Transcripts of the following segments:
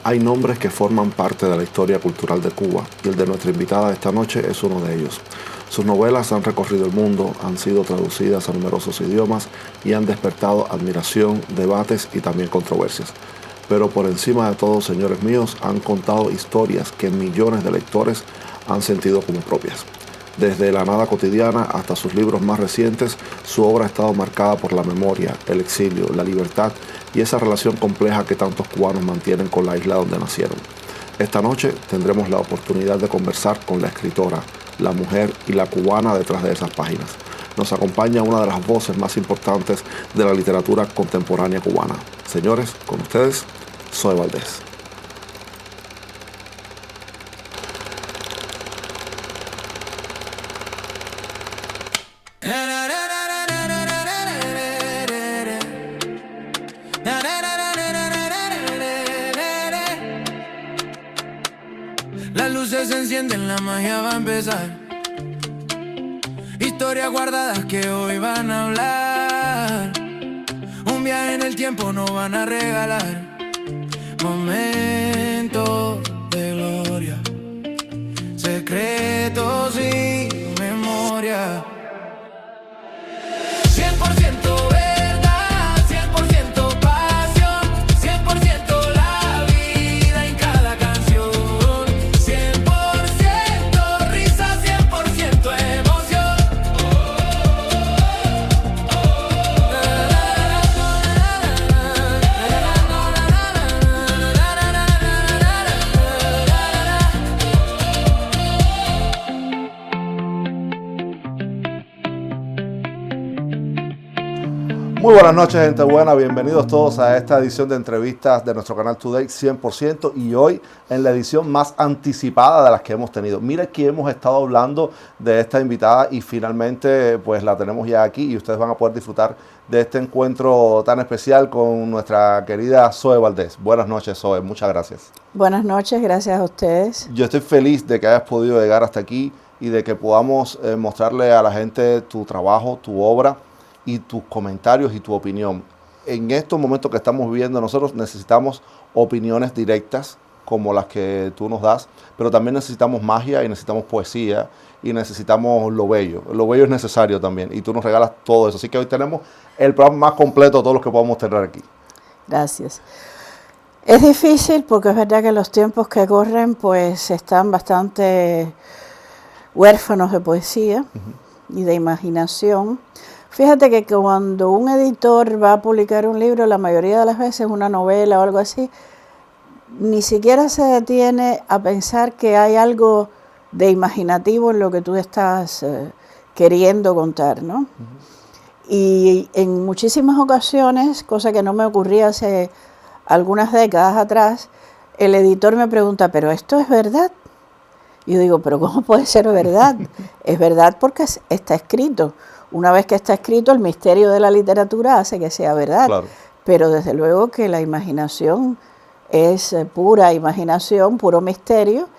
Hay nombres que forman parte de la historia cultural de Cuba y el de nuestra invitada de esta noche es uno de ellos. Sus novelas han recorrido el mundo, han sido traducidas a numerosos idiomas y han despertado admiración, debates y también controversias. Pero por encima de todo, señores míos, han contado historias que millones de lectores han sentido como propias. Desde La nada cotidiana hasta sus libros más recientes, su obra ha estado marcada por la memoria, el exilio, la libertad y esa relación compleja que tantos cubanos mantienen con la isla donde nacieron. Esta noche tendremos la oportunidad de conversar con la escritora, la mujer y la cubana detrás de esas páginas. Nos acompaña una de las voces más importantes de la literatura contemporánea cubana. Señores, con ustedes, Zoe Valdés. Las luces se encienden, la magia va a empezar. Historias guardadas que hoy van a hablar. Un viaje en el tiempo nos van a regalar. Momentos de gloria, secretos y memoria. 100% verdad, 100% pasión, 100% la vida en cada canción, 100% risa, 100% emoción. Muy buenas noches, gente buena. Bienvenidos todos a esta edición de entrevistas de nuestro canal Today 100% y hoy en la edición más anticipada de las que hemos tenido. Mira que hemos estado hablando de esta invitada y finalmente pues la tenemos ya aquí y ustedes van a poder disfrutar de este encuentro tan especial con nuestra querida Zoe Valdés. Buenas noches, Zoe. Muchas gracias. Buenas noches, gracias a ustedes. Yo estoy feliz de que hayas podido llegar hasta aquí y de que podamos mostrarle a la gente tu trabajo, tu obra y tus comentarios y tu opinión. En estos momentos que estamos viviendo nosotros necesitamos opiniones directas como las que tú nos das, pero también necesitamos magia y necesitamos poesía y necesitamos lo bello. Lo bello es necesario también y tú nos regalas todo eso. Así que hoy tenemos el programa más completo de todos los que podamos tener aquí. Gracias. Es difícil porque es verdad que los tiempos que corren pues están bastante huérfanos de poesía y de imaginación. Fíjate que cuando un editor va a publicar un libro, la mayoría de las veces una novela o algo así, ni siquiera se detiene a pensar que hay algo de imaginativo en lo que tú estás queriendo contar, ¿no? Y en muchísimas ocasiones, cosa que no me ocurría hace algunas décadas atrás, el editor me pregunta, ¿pero esto es verdad? Y yo digo, ¿pero cómo puede ser verdad? Es verdad porque está escrito. Una vez que está escrito, el misterio de la literatura hace que sea verdad. Claro. Pero desde luego que la imaginación es pura imaginación, puro misterio,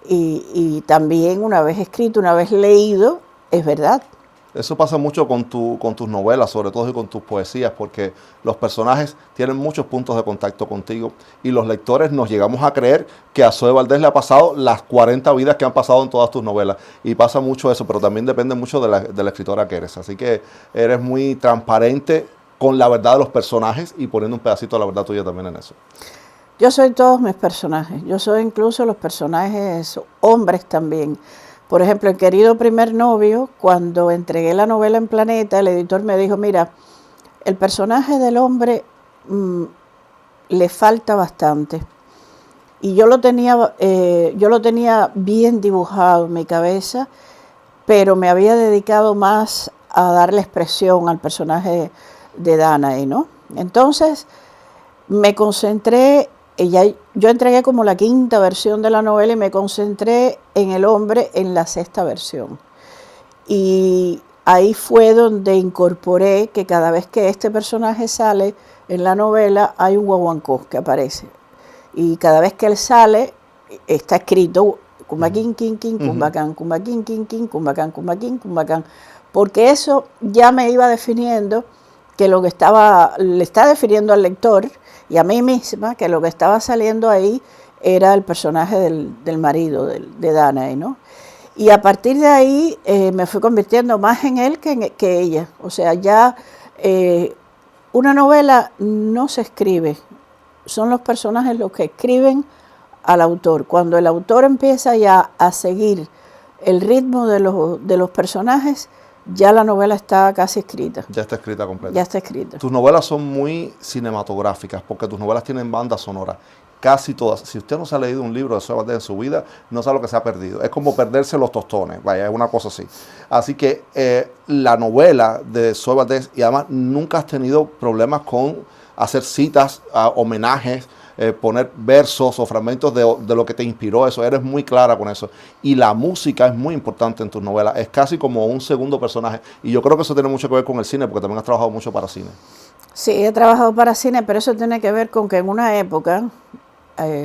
y también una vez escrito, una vez leído, es verdad. Eso pasa mucho con tus novelas, sobre todo y con tus poesías, porque los personajes tienen muchos puntos de contacto contigo y los lectores nos llegamos a creer que a Zoe Valdés le ha pasado las 40 vidas que han pasado en todas tus novelas. Y pasa mucho eso, pero también depende mucho de la escritora que eres. Así que eres muy transparente con la verdad de los personajes y poniendo un pedacito de la verdad tuya también en eso. Yo soy todos mis personajes. Yo soy incluso los personajes hombres también. Por ejemplo, en Querido Primer Novio, cuando entregué la novela en Planeta, el editor me dijo, mira, el personaje del hombre le falta bastante. Y yo lo tenía bien dibujado en mi cabeza, pero me había dedicado más a darle expresión al personaje de Danae, ¿no? Entonces, me concentré. Yo entregué como la 5ª versión de la novela y me concentré en el hombre en la 6ª versión. Y ahí fue donde incorporé que cada vez que este personaje sale en la novela hay un guaguancó que aparece. Y cada vez que él sale está escrito Cumaquín, quin, quin, cumbacán, cumaquín, quin, quin, cumbacán, cumaquín, cumbacán. Porque eso ya me iba definiendo que le está definiendo al lector y a mí misma que lo que estaba saliendo ahí era el personaje del marido de Danae, ¿no? Y a partir de ahí me fui convirtiendo más en él que ella. O sea, ya una novela no se escribe, son los personajes los que escriben al autor. Cuando el autor empieza ya a seguir el ritmo de los personajes, ya la novela está casi escrita. Ya está escrita completa. Ya está escrita. Tus novelas son muy cinematográficas porque tus novelas tienen banda sonora. Casi todas. Si usted no se ha leído un libro de Zoe Valdés en su vida, no sabe lo que se ha perdido. Es como perderse los tostones. Vaya, es una cosa así. Así que la novela de Zoe Valdés, y además nunca has tenido problemas con hacer citas, homenajes, poner versos o fragmentos de lo que te inspiró eso. Eres muy clara con eso. Y la música es muy importante en tus novelas. Es casi como un segundo personaje. Y yo creo que eso tiene mucho que ver con el cine, porque también has trabajado mucho para cine. Sí, he trabajado para cine, pero eso tiene que ver con que en una época,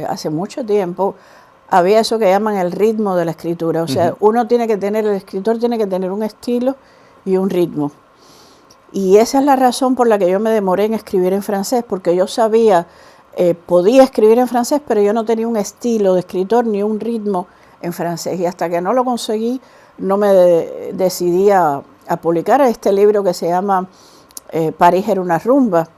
hace mucho tiempo, había eso que llaman el ritmo de la escritura. O sea, el escritor tiene que tener un estilo y un ritmo. Y esa es la razón por la que yo me demoré en escribir en francés, porque yo sabía, podía escribir en francés, pero yo no tenía un estilo de escritor ni un ritmo en francés. Y hasta que no lo conseguí, no me decidí a publicar este libro que se llama París era una rumba.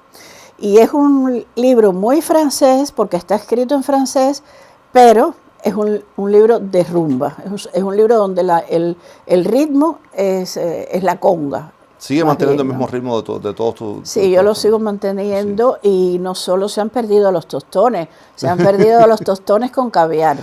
Y es un libro muy francés, porque está escrito en francés, pero es un libro de rumba. Es un libro donde el ritmo es la conga. ¿Sigue manteniendo el mismo ritmo de todos tus...? Sí, yo lo sigo manteniendo, sí. Y no solo se han perdido los tostones, se han perdido los tostones con caviar.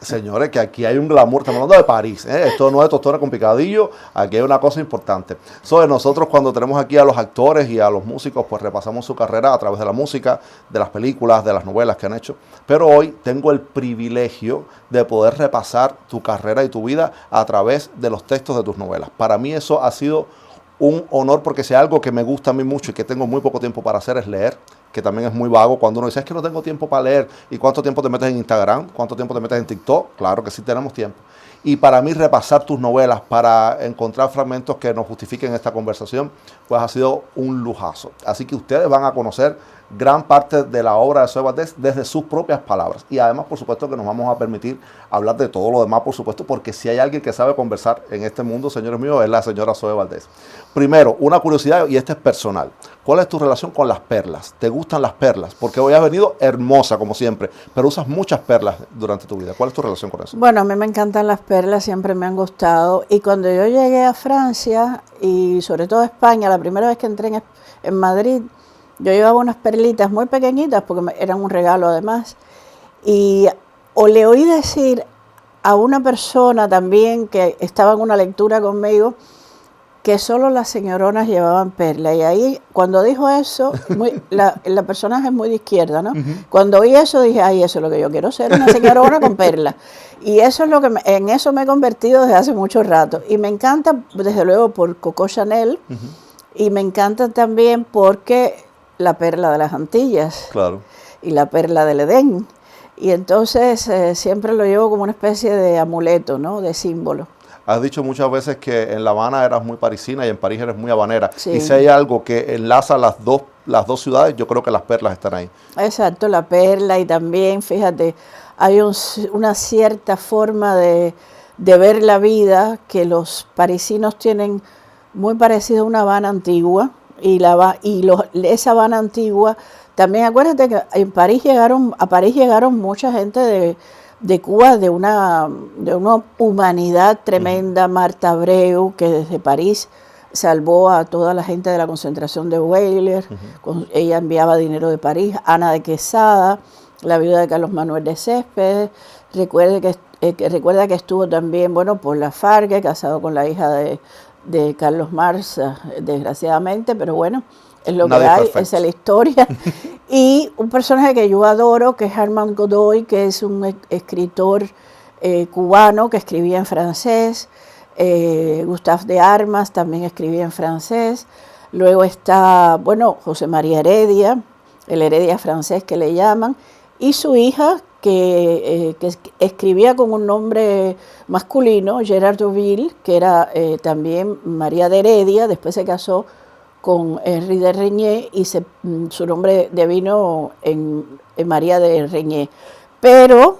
Señores, que aquí hay un glamour, estamos hablando de París, esto no es tostones con picadillo, aquí hay una cosa importante. Nosotros cuando tenemos aquí a los actores y a los músicos, pues repasamos su carrera a través de la música, de las películas, de las novelas que han hecho, pero hoy tengo el privilegio de poder repasar tu carrera y tu vida a través de los textos de tus novelas. Para mí eso ha sido un honor, porque si algo que me gusta a mí mucho y que tengo muy poco tiempo para hacer es leer, que también es muy vago cuando uno dice, es que no tengo tiempo para leer. ¿Y cuánto tiempo te metes en Instagram? ¿Cuánto tiempo te metes en TikTok? Claro que sí tenemos tiempo. Y para mí repasar tus novelas para encontrar fragmentos que nos justifiquen esta conversación, pues ha sido un lujazo. Así que ustedes van a conocer gran parte de la obra de Zoe Valdés desde sus propias palabras. Y además, por supuesto, que nos vamos a permitir hablar de todo lo demás, por supuesto, porque si hay alguien que sabe conversar en este mundo, señores míos, es la señora Zoe Valdés. Primero, una curiosidad, y esta es personal. ¿Cuál es tu relación con las perlas? ¿Te gustan las perlas? Porque hoy has venido hermosa, como siempre, pero usas muchas perlas durante tu vida. ¿Cuál es tu relación con eso? Bueno, a mí me encantan las perlas, siempre me han gustado. Y cuando yo llegué a Francia, y sobre todo a España, la primera vez que entré en Madrid, yo llevaba unas perlitas muy pequeñitas, porque eran un regalo además. Y le oí decir a una persona también que estaba en una lectura conmigo, que solo las señoronas llevaban perlas. Y ahí, cuando dijo eso, la persona es muy de izquierda, ¿no? Cuando oí eso, dije, ay, eso es lo que yo quiero ser, una señorona con perlas. Y eso es en eso me he convertido desde hace mucho rato. Y me encanta, desde luego, por Coco Chanel, y me encanta también porque la perla de las Antillas, claro, y la perla del Edén. Y entonces siempre lo llevo como una especie de amuleto, ¿no? De símbolo. Has dicho muchas veces que en La Habana eras muy parisina y en París eres muy habanera. Sí. Y si hay algo que enlaza las dos ciudades, yo creo que las perlas están ahí. Exacto, la perla, y también, fíjate, hay una cierta forma de ver la vida que los parisinos tienen muy parecida a una Habana antigua. Esa Habana antigua, también acuérdate que a París llegaron mucha gente de Cuba, de una humanidad tremenda. Marta Abreu, que desde París salvó a toda la gente de la concentración de Weyler. Ella enviaba dinero de París. Ana de Quesada, la viuda de Carlos Manuel de Céspedes. Recuerda que estuvo también, por la FARC, casado con la hija de Carlos Marx, desgraciadamente, pero bueno, es lo Nadie que hay, perfecto. esa es la historia. Y un personaje que yo adoro, que es Armand Godoy, que es un escritor cubano que escribía en francés. Gustave de Armas también escribía en francés. Luego está, José María Heredia, el Heredia francés que le llaman, y su hija, que escribía con un nombre masculino, Gerard Deauville, que era también María de Heredia. Después se casó con Henry de Regnier y su nombre devino en María de Regnier. Pero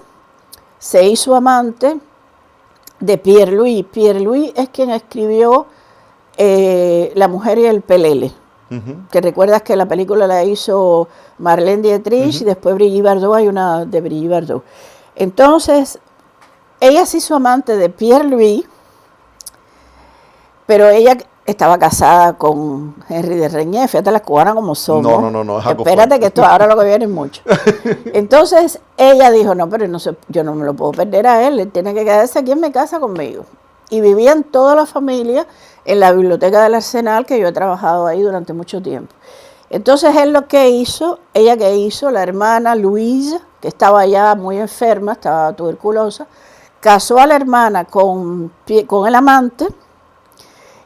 se hizo amante de Pierre Louis. Pierre Louis es quien escribió La mujer y el pelele. Que recuerdas que la película la hizo Marlène Dietrich y después Brigitte Bardot, hay una de Brigitte Bardot. Entonces, ella se hizo amante de Pierre Louis, pero ella estaba casada con Henry de Regnier. Fíjate las cubanas como somos. No. Espérate que esto ahora lo que viene es mucho. Entonces, ella dijo, no, pero yo no me lo puedo perder a él tiene que quedarse aquí en mi casa conmigo. Y vivían toda la familia en la biblioteca del Arsenal, que yo he trabajado ahí durante mucho tiempo. Entonces él lo que hizo, ella que hizo, la hermana Louise, que estaba ya muy enferma, estaba tuberculosa, casó a la hermana con el amante,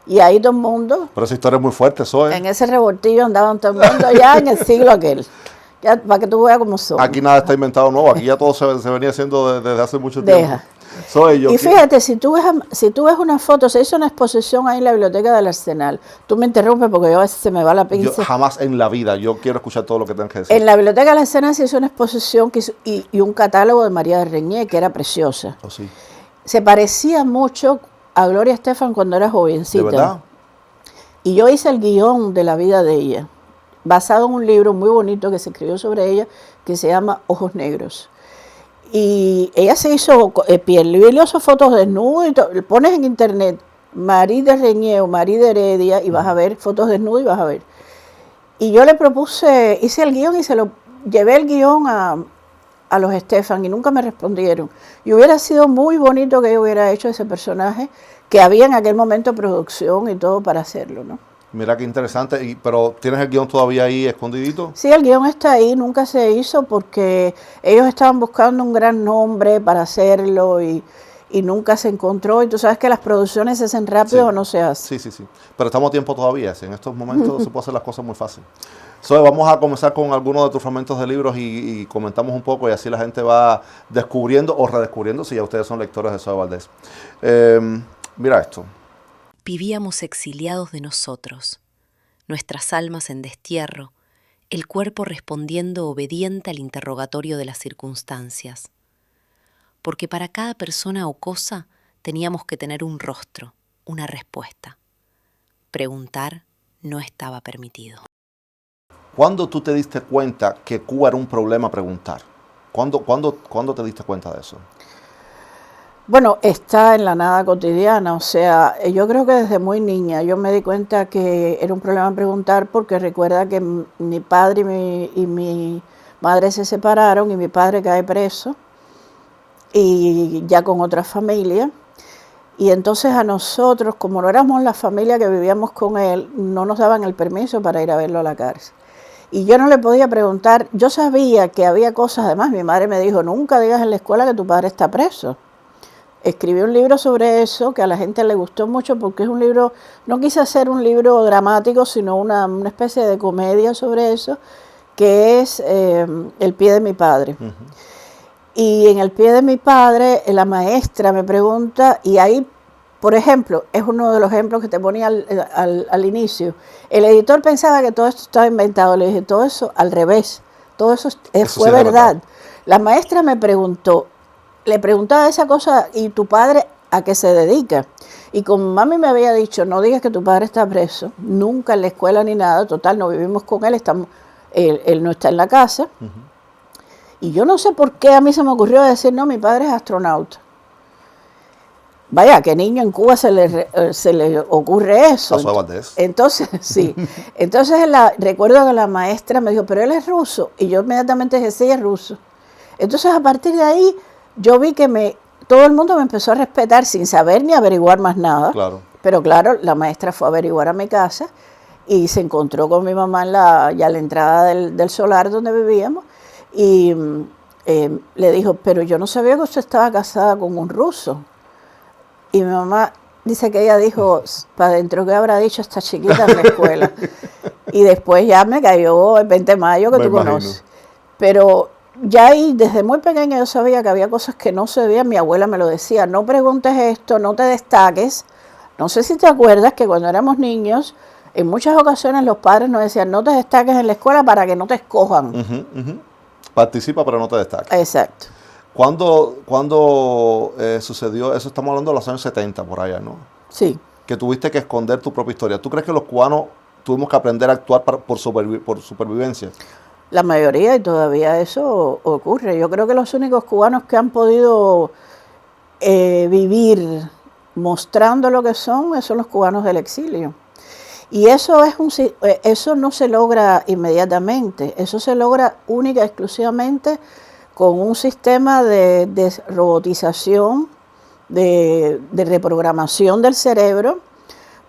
y ahí todo el mundo... Pero esa historia es muy fuerte, eso es. En ese revoltillo andaban todo el mundo ya en el siglo aquel. Ya, para que tú veas cómo son. Aquí nada está inventado nuevo, aquí ya todo se venía haciendo desde hace mucho tiempo. Deja. Y fíjate, si tú ves una foto, se hizo una exposición ahí en la biblioteca del Arsenal. Tú me interrumpes porque yo a veces se me va la pinza. Yo jamás en la vida, yo quiero escuchar todo lo que tengas que decir. En la biblioteca del Arsenal se hizo una exposición y un catálogo de María de Regnier, que era preciosa. Oh, sí. Se parecía mucho a Gloria Estefan cuando era jovencita. ¿De verdad? Y yo hice el guión de la vida de ella, basado en un libro muy bonito que se escribió sobre ella, que se llama Ojos Negros. Y ella se hizo, Pierre Louis le hizo fotos desnudas, pones en internet Marie de Regnier o Marie de Heredia y vas a ver fotos desnudas y vas a ver. Y yo le propuse, hice el guión y llevé el guión a los Estefan y nunca me respondieron. Y hubiera sido muy bonito que yo hubiera hecho ese personaje, que había en aquel momento producción y todo para hacerlo, ¿no? Mira qué interesante, pero ¿tienes el guión todavía ahí escondidito? Sí, el guión está ahí, nunca se hizo porque ellos estaban buscando un gran nombre para hacerlo y nunca se encontró. Y tú sabes que las producciones se hacen rápido o no se hacen. Sí. Pero estamos a tiempo todavía, en estos momentos se puede hacer las cosas muy fácil. Vamos a comenzar con algunos de tus fragmentos de libros y comentamos un poco y así la gente va descubriendo o redescubriendo si ya ustedes son lectores de Zoe Valdés. Mira esto. Vivíamos exiliados de nosotros, nuestras almas en destierro, el cuerpo respondiendo obediente al interrogatorio de las circunstancias. Porque para cada persona o cosa teníamos que tener un rostro, una respuesta. Preguntar no estaba permitido. ¿Cuándo tú te diste cuenta que Cuba era un problema preguntar? ¿Cuándo te diste cuenta de eso? Bueno, está en la nada cotidiana, o sea, yo creo que desde muy niña yo me di cuenta que era un problema preguntar porque recuerda que mi padre y mi madre se separaron y mi padre cae preso y ya con otra familia. Y entonces a nosotros, como no éramos la familia que vivíamos con él, no nos daban el permiso para ir a verlo a la cárcel. Y yo no le podía preguntar, yo sabía que había cosas, además mi madre me dijo, nunca digas en la escuela que tu padre está preso. Escribí un libro sobre eso que a la gente le gustó mucho porque es un libro, no quise hacer un libro dramático, sino una especie de comedia sobre eso, que es El pie de mi padre. Uh-huh. Y en El pie de mi padre, la maestra me pregunta, y ahí, por ejemplo, es uno de los ejemplos que te ponía al inicio. El editor pensaba que todo esto estaba inventado, le dije, todo eso al revés, todo eso fue sí, verdad. La maestra me preguntó, le preguntaba esa cosa, ¿y tu padre a qué se dedica? Y como mami me había dicho, no digas que tu padre está preso, nunca en la escuela ni nada, total, no vivimos con él, él no está en la casa. Uh-huh. Y yo no sé por qué a mí se me ocurrió decir, no, mi padre es astronauta. Vaya, ¿qué niño en Cuba se le ocurre eso? Entonces, sí. Entonces recuerdo que la maestra me dijo, pero él es ruso. Y yo inmediatamente dije, sí, es ruso. Entonces, a partir de ahí, yo vi que todo el mundo me empezó a respetar sin saber ni averiguar más nada. Claro. Pero claro, la maestra fue a averiguar a mi casa y se encontró con mi mamá ya a la entrada del solar donde vivíamos y le dijo, pero yo no sabía que usted estaba casada con un ruso. Y mi mamá dice que ella dijo, para adentro que habrá dicho esta chiquita en la escuela. Y después ya me cayó el 20 de mayo que tú conoces. Pero ya ahí, desde muy pequeña, yo sabía que había cosas que no se veían. Mi abuela me lo decía, no preguntes esto, no te destaques. No sé si te acuerdas que cuando éramos niños, En muchas ocasiones los padres nos decían, no te destaques en la escuela para que no te escojan. Participa pero no te destaques. Exacto. ¿Cuándo sucedió eso? Estamos hablando de los años 70 por allá, ¿no? Sí. Que tuviste que esconder tu propia historia. ¿Tú crees que los cubanos tuvimos que aprender a actuar por supervivencia? La mayoría, y todavía eso ocurre. Yo creo que los únicos cubanos que han podido vivir mostrando lo que son los cubanos del exilio. Y eso eso no se logra inmediatamente, eso se logra única y exclusivamente con un sistema de robotización, de reprogramación del cerebro,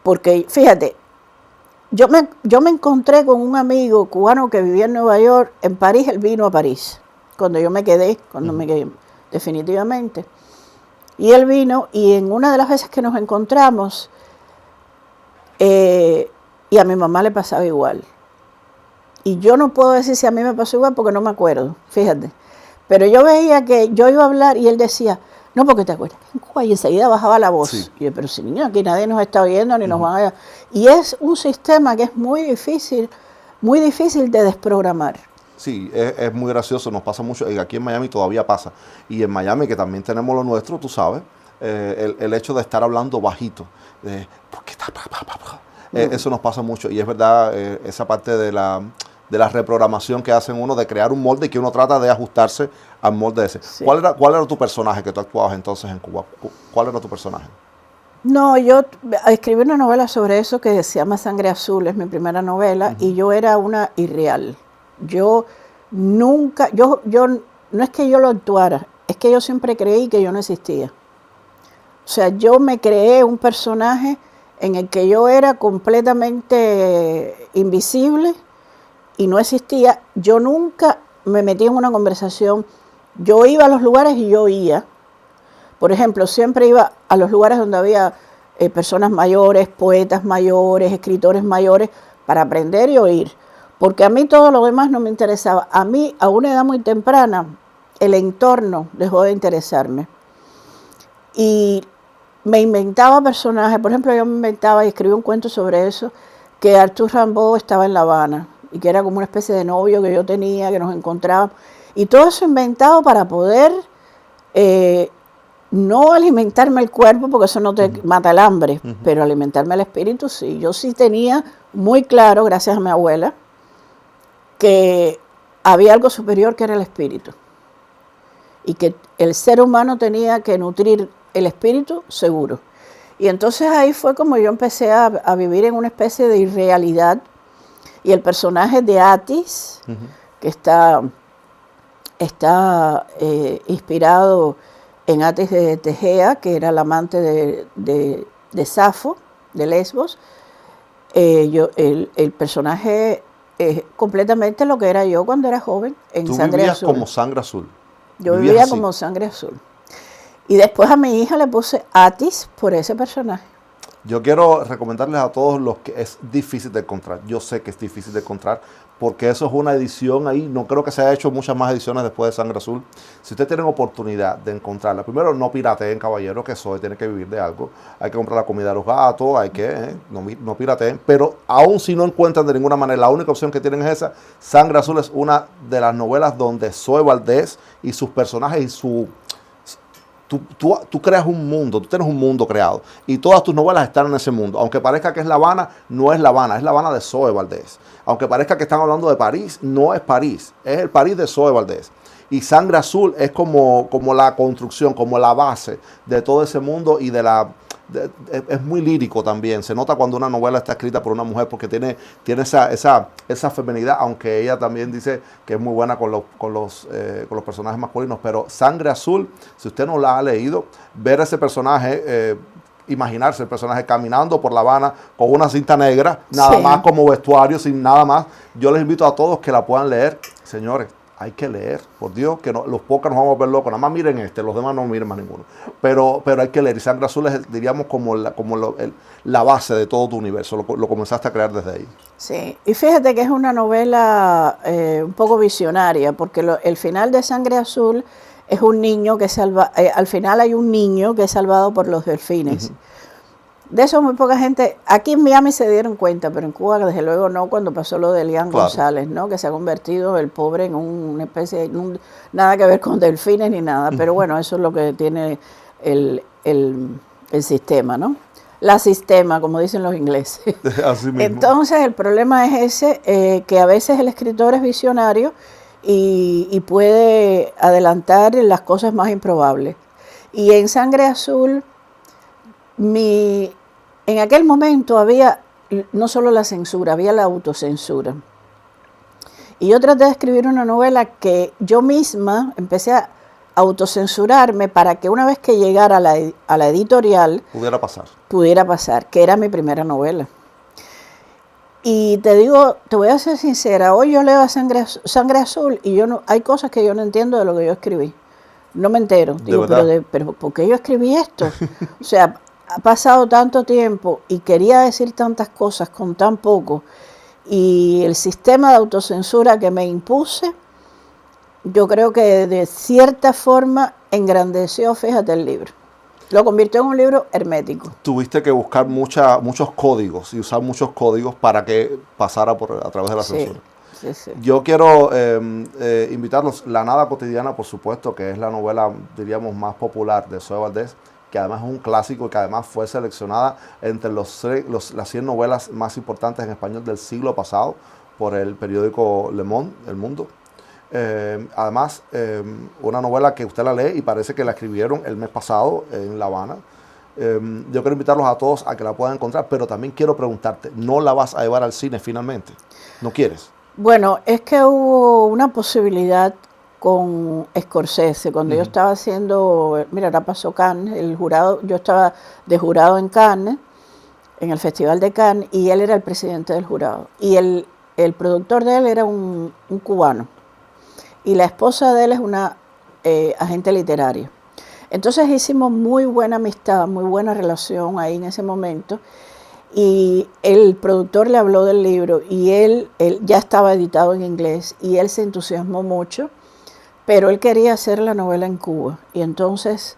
porque fíjate, yo me encontré con un amigo cubano que vivía en Nueva York, en París. Él vino a París, cuando me quedé definitivamente. Y él vino, y en una de las veces que nos encontramos, y a mi mamá le pasaba igual. Y yo no puedo decir si a mí me pasó igual porque no me acuerdo, fíjate. Pero yo veía que yo iba a hablar y él decía, no, porque te acuerdas, en Cuba, y enseguida bajaba la voz. Sí. Y yo, pero si niño, aquí nadie nos está oyendo ni nos van a... Y es un sistema que es muy difícil de desprogramar. Sí, es muy gracioso, nos pasa mucho, aquí en Miami todavía pasa. Y en Miami, que también tenemos lo nuestro, tú sabes, el hecho de estar hablando bajito, ¿por qué está? Eso nos pasa mucho. Y es verdad, esa parte de la reprogramación que hacen uno, de crear un molde y que uno trata de ajustarse al molde ese. Sí. ¿Cuál era tu personaje que tú actuabas entonces en Cuba? ¿Cuál era tu personaje? No, yo escribí una novela sobre eso que se llama Sangre Azul, es mi primera novela, y yo era una irreal. Yo nunca, no es que yo lo actuara, es que yo siempre creí que yo no existía. O sea, yo me creé un personaje en el que yo era completamente invisible y no existía. Yo nunca me metí en una conversación. Yo iba a los lugares y yo oía. Por ejemplo, siempre iba a los lugares donde había personas mayores, poetas mayores, escritores mayores, para aprender y oír. Porque a mí todo lo demás no me interesaba. A mí, a una edad muy temprana, el entorno dejó de interesarme. Y me inventaba personajes. Por ejemplo, yo me inventaba y escribí un cuento sobre eso, que Arthur Rimbaud estaba en La Habana y que era como una especie de novio que yo tenía, que nos encontrábamos. Y todo eso inventado para poder no alimentarme el cuerpo, porque eso no te mata el hambre, pero alimentarme el espíritu sí. Yo sí tenía muy claro, gracias a mi abuela, que había algo superior que era el espíritu y que el ser humano tenía que nutrir el espíritu seguro. Y entonces ahí fue como yo empecé a vivir en una especie de irrealidad, y el personaje de Atis, que está inspirado en Atis de Tegea, que era el amante de Safo, de Lesbos. El personaje es completamente lo que era yo cuando era joven en Sangre Azul. Tú vivías como Sangre Azul. Yo vivía como Sangre Azul. Y después a mi hija le puse Atis por ese personaje. Yo quiero recomendarles a todos los que es difícil de encontrar. Yo sé que es difícil de encontrar porque eso es una edición ahí. No creo que se haya hecho muchas más ediciones después de Sangre Azul. Si ustedes tienen oportunidad de encontrarla, primero no pirateen, caballero, que soy, tiene que vivir de algo. Hay que comprar la comida a los gatos, hay que, no pirateen. Pero aún si no encuentran de ninguna manera, la única opción que tienen es esa. Sangre Azul es una de las novelas donde Zoe Valdés y sus personajes y su... Tú creas un mundo, tú tienes un mundo creado y todas tus novelas están en ese mundo. Aunque parezca que es La Habana, no es La Habana, es La Habana de Zoe Valdés. Aunque parezca que están hablando de París, no es París, es el París de Zoe Valdés. Y Sangre Azul es como la construcción, como la base de todo ese mundo y es muy lírico también. Se nota cuando una novela está escrita por una mujer porque tiene esa feminidad, aunque ella también dice que es muy buena con los personajes masculinos. Pero Sangre Azul, si usted no la ha leído, ver ese personaje, imaginarse el personaje caminando por La Habana con una cinta negra, nada más como vestuario, sin nada más. Yo les invito a todos que la puedan leer. Señores, hay que leer, por Dios, que los pocos nos vamos a ver locos. Nada más miren los demás no miren más ninguno. Pero hay que leer. Y Sangre Azul es, diríamos, como la base de todo tu universo. Lo comenzaste a crear desde ahí. Sí, y fíjate que es una novela un poco visionaria, porque el final de Sangre Azul es un niño que al final hay un niño que es salvado por los delfines. De eso muy poca gente, aquí en Miami se dieron cuenta, pero en Cuba desde luego no, cuando pasó lo de Elian González, ¿no? Que se ha convertido el pobre en una especie de, nada que ver con delfines ni nada, pero bueno, eso es lo que tiene el sistema, ¿no? La sistema, como dicen los ingleses. Así mismo. Entonces el problema es ese, que a veces el escritor es visionario y puede adelantar las cosas más improbables. Y en Sangre Azul, en aquel momento había no solo la censura, había la autocensura. Y yo traté de escribir una novela que yo misma empecé a autocensurarme para que una vez que llegara a la editorial pudiera pasar, que era mi primera novela. Y te digo, te voy a ser sincera, hoy yo leo Sangre Azul y hay cosas que yo no entiendo de lo que yo escribí. No me entero. Digo, pero ¿por qué yo escribí esto? O sea, ha pasado tanto tiempo y quería decir tantas cosas con tan poco, y el sistema de autocensura que me impuse, yo creo que de cierta forma engrandeció, fíjate, el libro. Lo convirtió en un libro hermético. Tuviste que buscar muchos códigos y usar muchos códigos para que pasara a través de la censura. Sí, sí. Yo quiero invitarlos, La Nada Cotidiana, por supuesto, que es la novela, diríamos, más popular de Zoe Valdés, que además es un clásico y que además fue seleccionada entre las 100 novelas más importantes en español del siglo pasado por el periódico Le Monde, El Mundo. Además, una novela que usted la lee y parece que la escribieron el mes pasado en La Habana. Yo quiero invitarlos a todos a que la puedan encontrar, pero también quiero preguntarte, ¿no la vas a llevar al cine finalmente? ¿No quieres? Bueno, es que hubo una posibilidad con Scorsese, cuando yo estaba haciendo, mira, ahora pasó Cannes, el jurado, yo estaba de jurado en Cannes, en el Festival de Cannes, y él era el presidente del jurado. Y el productor de él era un cubano, y la esposa de él es una agente literaria. Entonces hicimos muy buena amistad, muy buena relación ahí en ese momento, y el productor le habló del libro, y él ya estaba editado en inglés, y él se entusiasmó mucho, pero él quería hacer la novela en Cuba. Y entonces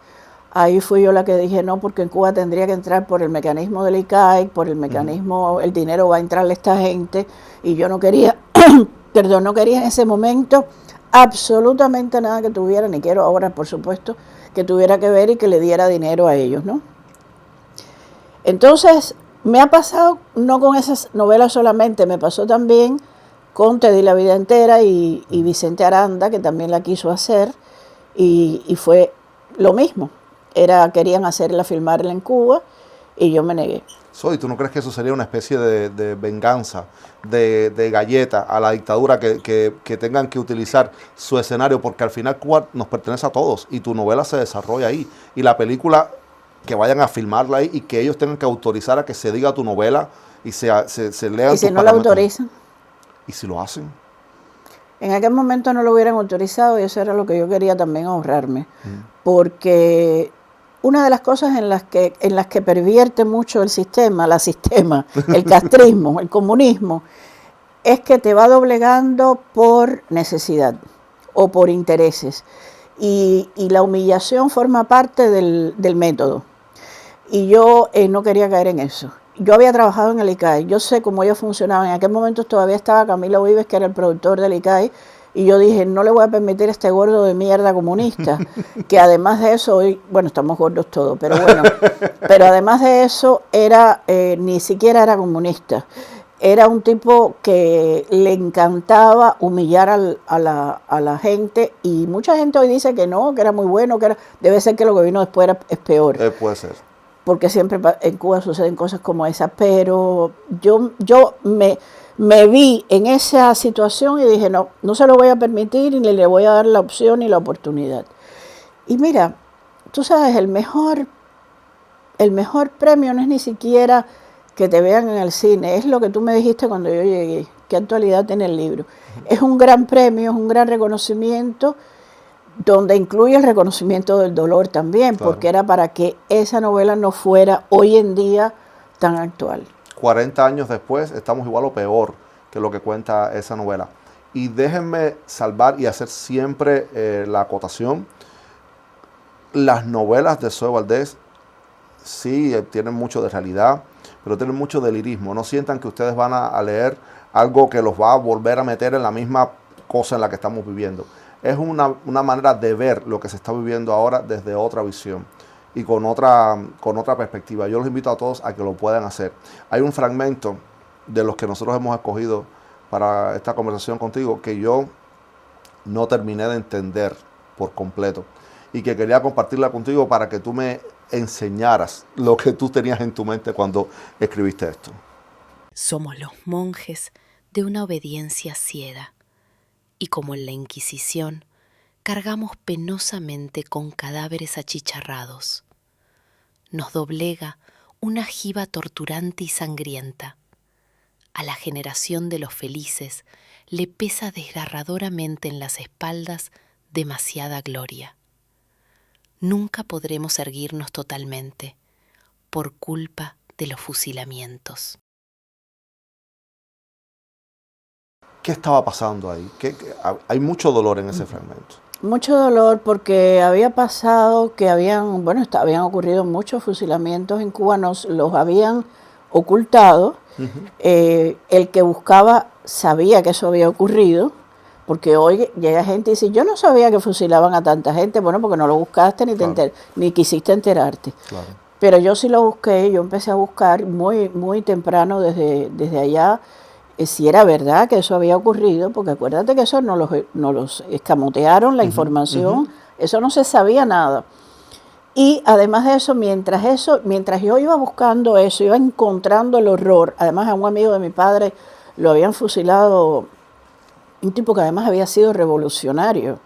ahí fui yo la que dije no, porque en Cuba tendría que entrar por el mecanismo del ICAIC, por el mecanismo, el dinero va a entrarle a esta gente, y yo no quería, perdón, no quería en ese momento absolutamente nada que tuviera, ni quiero ahora, por supuesto, que tuviera que ver y que le diera dinero a ellos, ¿no? Entonces, me ha pasado, no con esas novelas solamente, me pasó también con Te di la vida entera y Vicente Aranda, que también la quiso hacer, y fue lo mismo. Querían filmarla en Cuba, y yo me negué. Soy, ¿tú no crees que eso sería una especie de venganza, de galleta a la dictadura, que tengan que utilizar su escenario? Porque al final Cuba nos pertenece a todos, y tu novela se desarrolla ahí, y la película, que vayan a filmarla ahí, y que ellos tengan que autorizar a que se diga tu novela, y se lean. ¿Y si no la autorizan? ¿Y si lo hacen? En aquel momento no lo hubieran autorizado, y eso era lo que yo quería también ahorrarme, porque una de las cosas en las que pervierte mucho el sistema, el castrismo, el comunismo, es que te va doblegando por necesidad o por intereses, y la humillación forma parte del método, y yo no quería caer en eso. Yo había trabajado en el ICAI, yo sé cómo ellos funcionaban. En aquel momento todavía estaba Camilo Vives, que era el productor del ICAI, y yo dije, no le voy a permitir a este gordo de mierda comunista, que además de eso, hoy, bueno, estamos gordos todos, pero bueno, pero además de eso, ni siquiera era comunista. Era un tipo que le encantaba humillar a la gente, y mucha gente hoy dice que no, que era muy bueno, debe ser que lo que vino después es peor. Puede ser. Porque siempre en Cuba suceden cosas como esas, pero yo me vi en esa situación y dije, no se lo voy a permitir, ni le voy a dar la opción ni la oportunidad. Y mira, tú sabes, el mejor premio no es ni siquiera que te vean en el cine, es lo que tú me dijiste cuando yo llegué, qué actualidad tiene el libro. Es un gran premio, es un gran reconocimiento, donde incluye el reconocimiento del dolor también, claro, porque era para que esa novela no fuera hoy en día tan actual. 40 años después estamos igual o peor que lo que cuenta esa novela. Y déjenme salvar y hacer siempre la acotación. Las novelas de Zoe Valdés sí tienen mucho de realidad, pero tienen mucho de lirismo. No sientan que ustedes van a leer algo que los va a volver a meter en la misma cosa en la que estamos viviendo. Es una manera de ver lo que se está viviendo ahora desde otra visión y con otra perspectiva. Yo los invito a todos a que lo puedan hacer. Hay un fragmento de los que nosotros hemos escogido para esta conversación contigo que yo no terminé de entender por completo y que quería compartirla contigo para que tú me enseñaras lo que tú tenías en tu mente cuando escribiste esto. Somos los monjes de una obediencia ciega, y como en la Inquisición, cargamos penosamente con cadáveres achicharrados. Nos doblega una jiba torturante y sangrienta. A la generación de los felices le pesa desgarradoramente en las espaldas demasiada gloria. Nunca podremos erguirnos totalmente por culpa de los fusilamientos. ¿Qué estaba pasando ahí? Hay mucho dolor en ese fragmento. Mucho dolor porque había pasado que habían ocurrido muchos fusilamientos en Cuba, los habían ocultado. El que buscaba sabía que eso había ocurrido, porque hoy llega gente y dice, yo no sabía que fusilaban a tanta gente. Bueno, porque no lo buscaste ni quisiste enterarte. Claro. Pero yo sí lo busqué, yo empecé a buscar muy, muy temprano desde allá, si era verdad que eso había ocurrido, porque acuérdate que eso no los escamotearon la información, eso no se sabía nada. Y además de eso, mientras yo iba buscando eso, iba encontrando el horror. Además, a un amigo de mi padre lo habían fusilado, un tipo que además había sido revolucionario.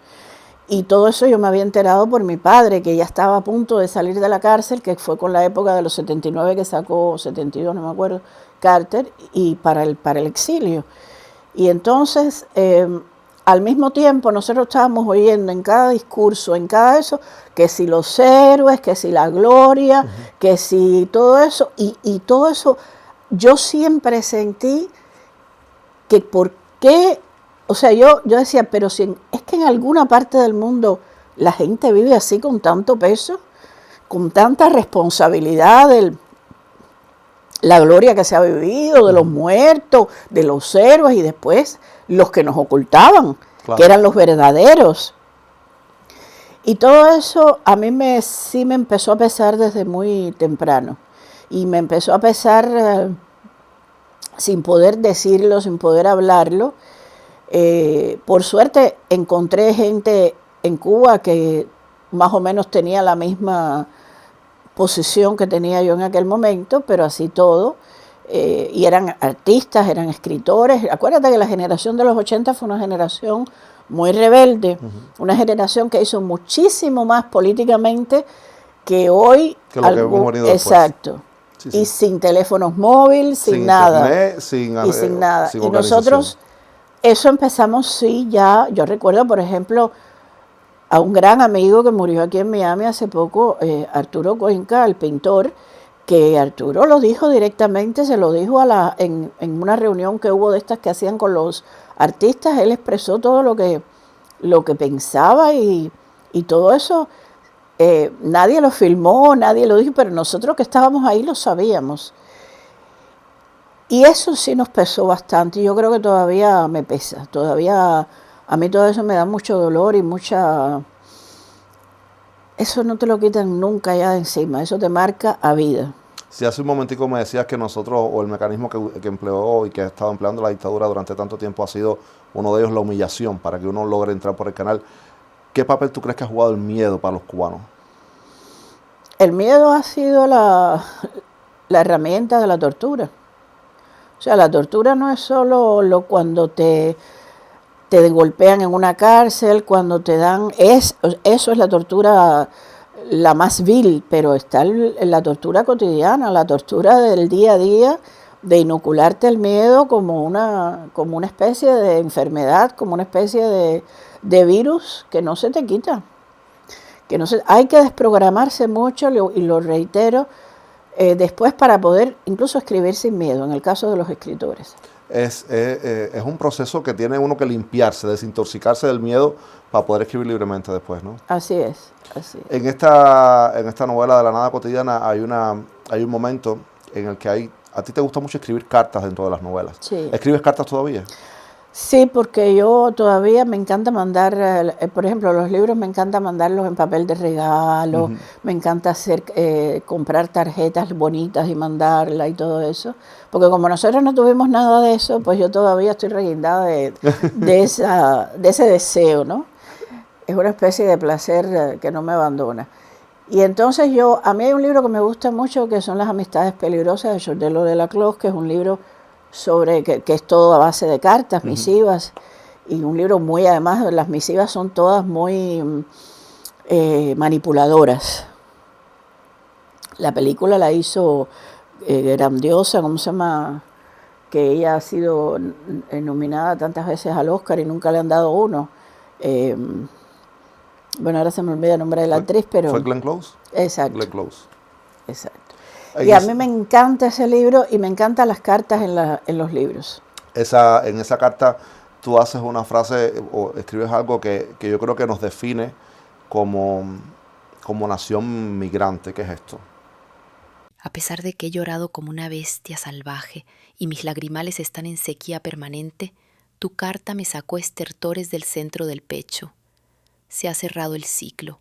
Y todo eso yo me había enterado por mi padre, que ya estaba a punto de salir de la cárcel, que fue con la época de los 79 que sacó, 72, no me acuerdo, Carter, y para el exilio. Y entonces, al mismo tiempo, nosotros estábamos oyendo en cada discurso, en cada eso, que si los héroes, que si la gloria, que si todo eso, y todo eso, yo siempre sentí que por qué, o sea, yo decía, pero si es que en alguna parte del mundo la gente vive así con tanto peso, con tanta responsabilidad la gloria que se ha vivido, de los muertos, de los héroes y después los que nos ocultaban, claro, que eran los verdaderos. Y todo eso a mí sí me empezó a pesar desde muy temprano. Y me empezó a pesar sin poder decirlo, sin poder hablarlo. Por suerte encontré gente en Cuba que más o menos tenía la misma posición que tenía yo en aquel momento, pero así todo, y eran artistas, eran escritores. Acuérdate que la generación de los 80 fue una generación muy rebelde, una generación que hizo muchísimo más políticamente que hoy. Que lo que hemos venido después. Exacto. Sí, sí. Y sin teléfonos móviles, sin nada. Internet, sin nada. Y nosotros, eso empezamos, sí, ya, yo recuerdo, por ejemplo, a un gran amigo que murió aquí en Miami hace poco, Arturo Cuenca, el pintor, que Arturo lo dijo directamente, se lo dijo en una reunión que hubo de estas que hacían con los artistas. Él expresó todo lo que pensaba y todo eso. Nadie lo filmó, nadie lo dijo, pero nosotros que estábamos ahí lo sabíamos. Y eso sí nos pesó bastante, y yo creo que todavía me pesa, todavía a mí todo eso me da mucho dolor y eso no te lo quitan nunca ya de encima, eso te marca a vida. Si hace un momentico me decías que nosotros, o el mecanismo que empleó y que ha estado empleando la dictadura durante tanto tiempo ha sido uno de ellos la humillación para que uno logre entrar por el canal. ¿Qué papel tú crees que ha jugado el miedo para los cubanos? El miedo ha sido la herramienta de la tortura. O sea, la tortura no es solo cuando te golpean en una cárcel, cuando te dan... Eso es la tortura la más vil, pero está la tortura cotidiana, la tortura del día a día, de inocularte el miedo como una especie de enfermedad, como una especie de virus que no se te quita. Hay que desprogramarse mucho, y lo reitero, después para poder incluso escribir sin miedo, en el caso de los escritores. es un proceso que tiene uno que limpiarse, desintoxicarse del miedo para poder escribir libremente después, ¿no? Así es, así es. En esta novela de La Nada Cotidiana hay un momento en el que a ti te gusta mucho escribir cartas dentro de las novelas. Sí. ¿Escribes cartas todavía? Sí, porque yo todavía me encanta mandar, por ejemplo, los libros me encanta mandarlos en papel de regalo, me encanta comprar tarjetas bonitas y mandarlas y todo eso, porque como nosotros no tuvimos nada de eso, pues yo todavía estoy reguindada de ese deseo, ¿no? Es una especie de placer que no me abandona. Y entonces a mí hay un libro que me gusta mucho, que son Las amistades peligrosas de Jordelo de la Clos, que es un libro sobre que es todo a base de cartas, misivas, y un libro además, las misivas son todas muy manipuladoras. La película la hizo grandiosa, ¿cómo se llama? Que ella ha sido nominada tantas veces al Oscar y nunca le han dado uno. Bueno, ahora se me olvida el nombre de la actriz, pero... ¿Fue Glenn Close? Exacto. Glenn Close. Exacto. Y a mí me encanta ese libro y me encantan las cartas en los libros. En esa carta tú haces una frase o escribes algo que yo creo que nos define como nación migrante. ¿Qué es esto? A pesar de que he llorado como una bestia salvaje y mis lagrimales están en sequía permanente, tu carta me sacó estertores del centro del pecho. Se ha cerrado el ciclo.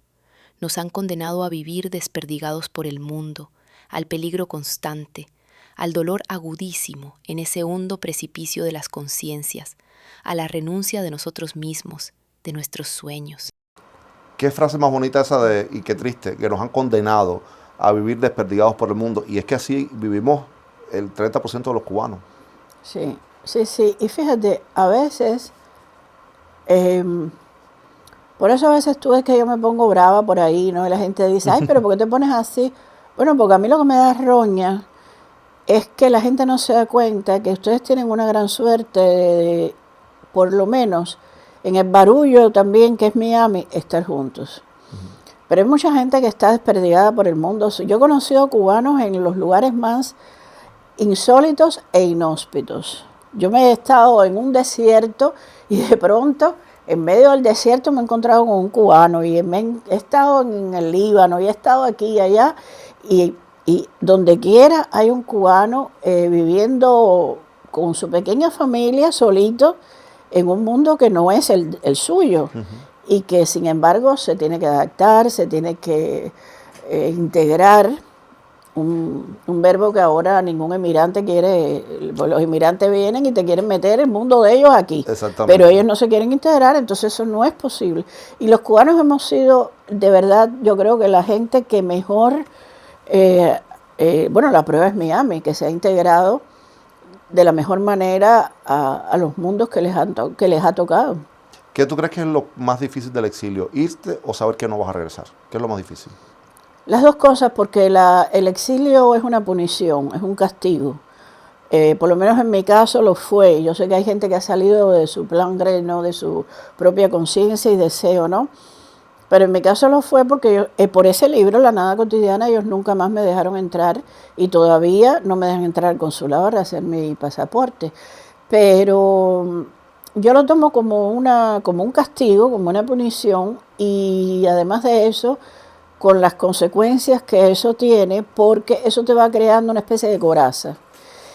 Nos han condenado a vivir desperdigados por el mundo, al peligro constante, al dolor agudísimo en ese hondo precipicio de las conciencias, a la renuncia de nosotros mismos, de nuestros sueños. Qué frase más bonita esa y qué triste, que nos han condenado a vivir desperdigados por el mundo. Y es que así vivimos el 30% de los cubanos. Sí, sí, sí. Y fíjate, a veces, por eso a veces tú ves que yo me pongo brava por ahí, ¿no? Y la gente dice, ay, pero ¿por qué te pones así? Bueno, porque a mí lo que me da roña es que la gente no se da cuenta que ustedes tienen una gran suerte de, por lo menos, en el barullo también, que es Miami, estar juntos. Pero hay mucha gente que está desperdigada por el mundo. Yo he conocido cubanos en los lugares más insólitos e inhóspitos. Yo me he estado en un desierto y de pronto, en medio del desierto, me he encontrado con un cubano y he estado en el Líbano y he estado aquí y allá. Y donde quiera hay un cubano viviendo con su pequeña familia, solito, en un mundo que no es el suyo. Y que sin embargo se tiene que adaptar, se tiene que integrar, un verbo que ahora ningún emigrante quiere. Los inmigrantes vienen y te quieren meter el mundo de ellos aquí, pero ellos no se quieren integrar, entonces eso no es posible. Y los cubanos hemos sido, de verdad, yo creo que la gente que mejor, bueno, la prueba es Miami, que se ha integrado de la mejor manera a los mundos que les ha tocado. ¿Qué tú crees que es lo más difícil del exilio? ¿Irte o saber que no vas a regresar? ¿Qué es lo más difícil? Las dos cosas, porque el exilio es una punición, es un castigo. Por lo menos en mi caso lo fue. Yo sé que hay gente que ha salido de su plan, ¿no?, de su propia conciencia y deseo, ¿no? Pero en mi caso lo fue porque por ese libro, La Nada Cotidiana, ellos nunca más me dejaron entrar y todavía no me dejan entrar al consulado para hacer mi pasaporte. Pero yo lo tomo como un castigo, como una punición, y además de eso, con las consecuencias que eso tiene, porque eso te va creando una especie de coraza.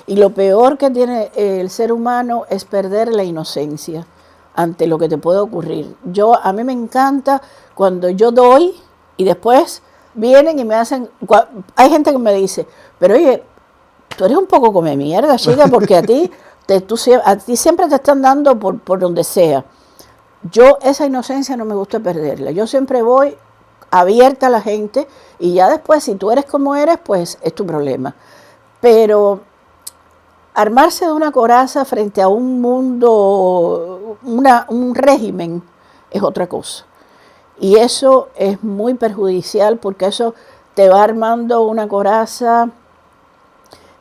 Y lo peor que tiene el ser humano es perder la inocencia ante lo que te puede ocurrir. A mí me encanta cuando yo doy y después vienen y me hacen... Hay gente que me dice, pero oye, tú eres un poco come mierda, chica, porque a ti siempre te están dando por donde sea. Yo esa inocencia no me gusta perderla. Yo siempre voy abierta a la gente y ya después, si tú eres como eres, pues es tu problema. Pero armarse de una coraza frente a un mundo, un régimen, es otra cosa. Y eso es muy perjudicial porque eso te va armando una coraza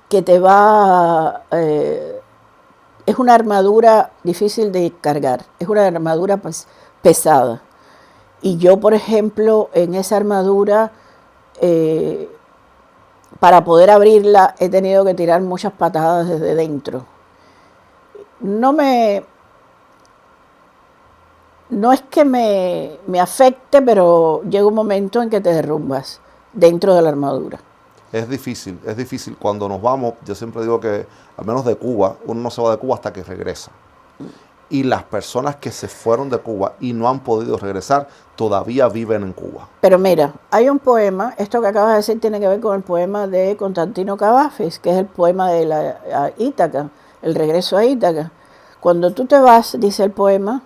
que te va... es una armadura difícil de cargar, es una armadura pesada. Y yo, por ejemplo, en esa armadura, para poder abrirla, he tenido que tirar muchas patadas desde dentro. no es que me afecte, pero llega un momento en que te derrumbas dentro de la armadura. Es difícil cuando nos vamos. Yo siempre digo que, al menos de Cuba, uno no se va de Cuba hasta que regresa. Y las personas que se fueron de Cuba y no han podido regresar, todavía viven en Cuba. Pero mira, hay un poema, esto que acabas de decir tiene que ver con el poema de Constantino Cavafis, que es el poema de a Ítaca, el regreso a Ítaca. Cuando tú te vas, dice el poema,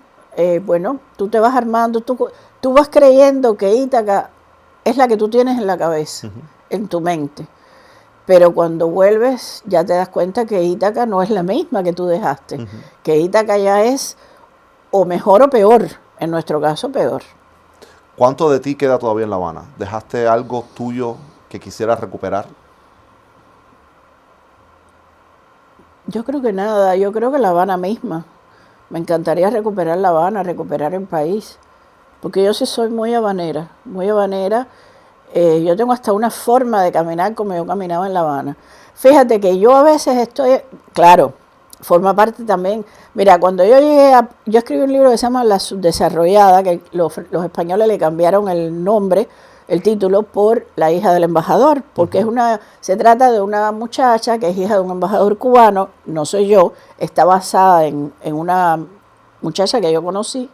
bueno, tú te vas armando, tú vas creyendo que Ítaca es la que tú tienes en la cabeza, en tu mente. Pero cuando vuelves ya te das cuenta que Ítaca no es la misma que tú dejaste, que Ítaca ya es o mejor o peor, en nuestro caso peor. ¿Cuánto de ti queda todavía en La Habana? ¿Dejaste algo tuyo que quisieras recuperar? Yo creo que nada, yo creo que La Habana misma. Me encantaría recuperar La Habana, recuperar el país, porque yo sí soy muy habanera, muy habanera. Yo tengo hasta una forma de caminar como yo caminaba en La Habana. Fíjate que yo a veces estoy, claro, forma parte también. Mira, cuando yo yo escribí un libro que se llama La Subdesarrollada, que los españoles le cambiaron el nombre, el título, por La hija del embajador, porque se trata de una muchacha que es hija de un embajador cubano, no soy yo, está basada en una muchacha que yo conocí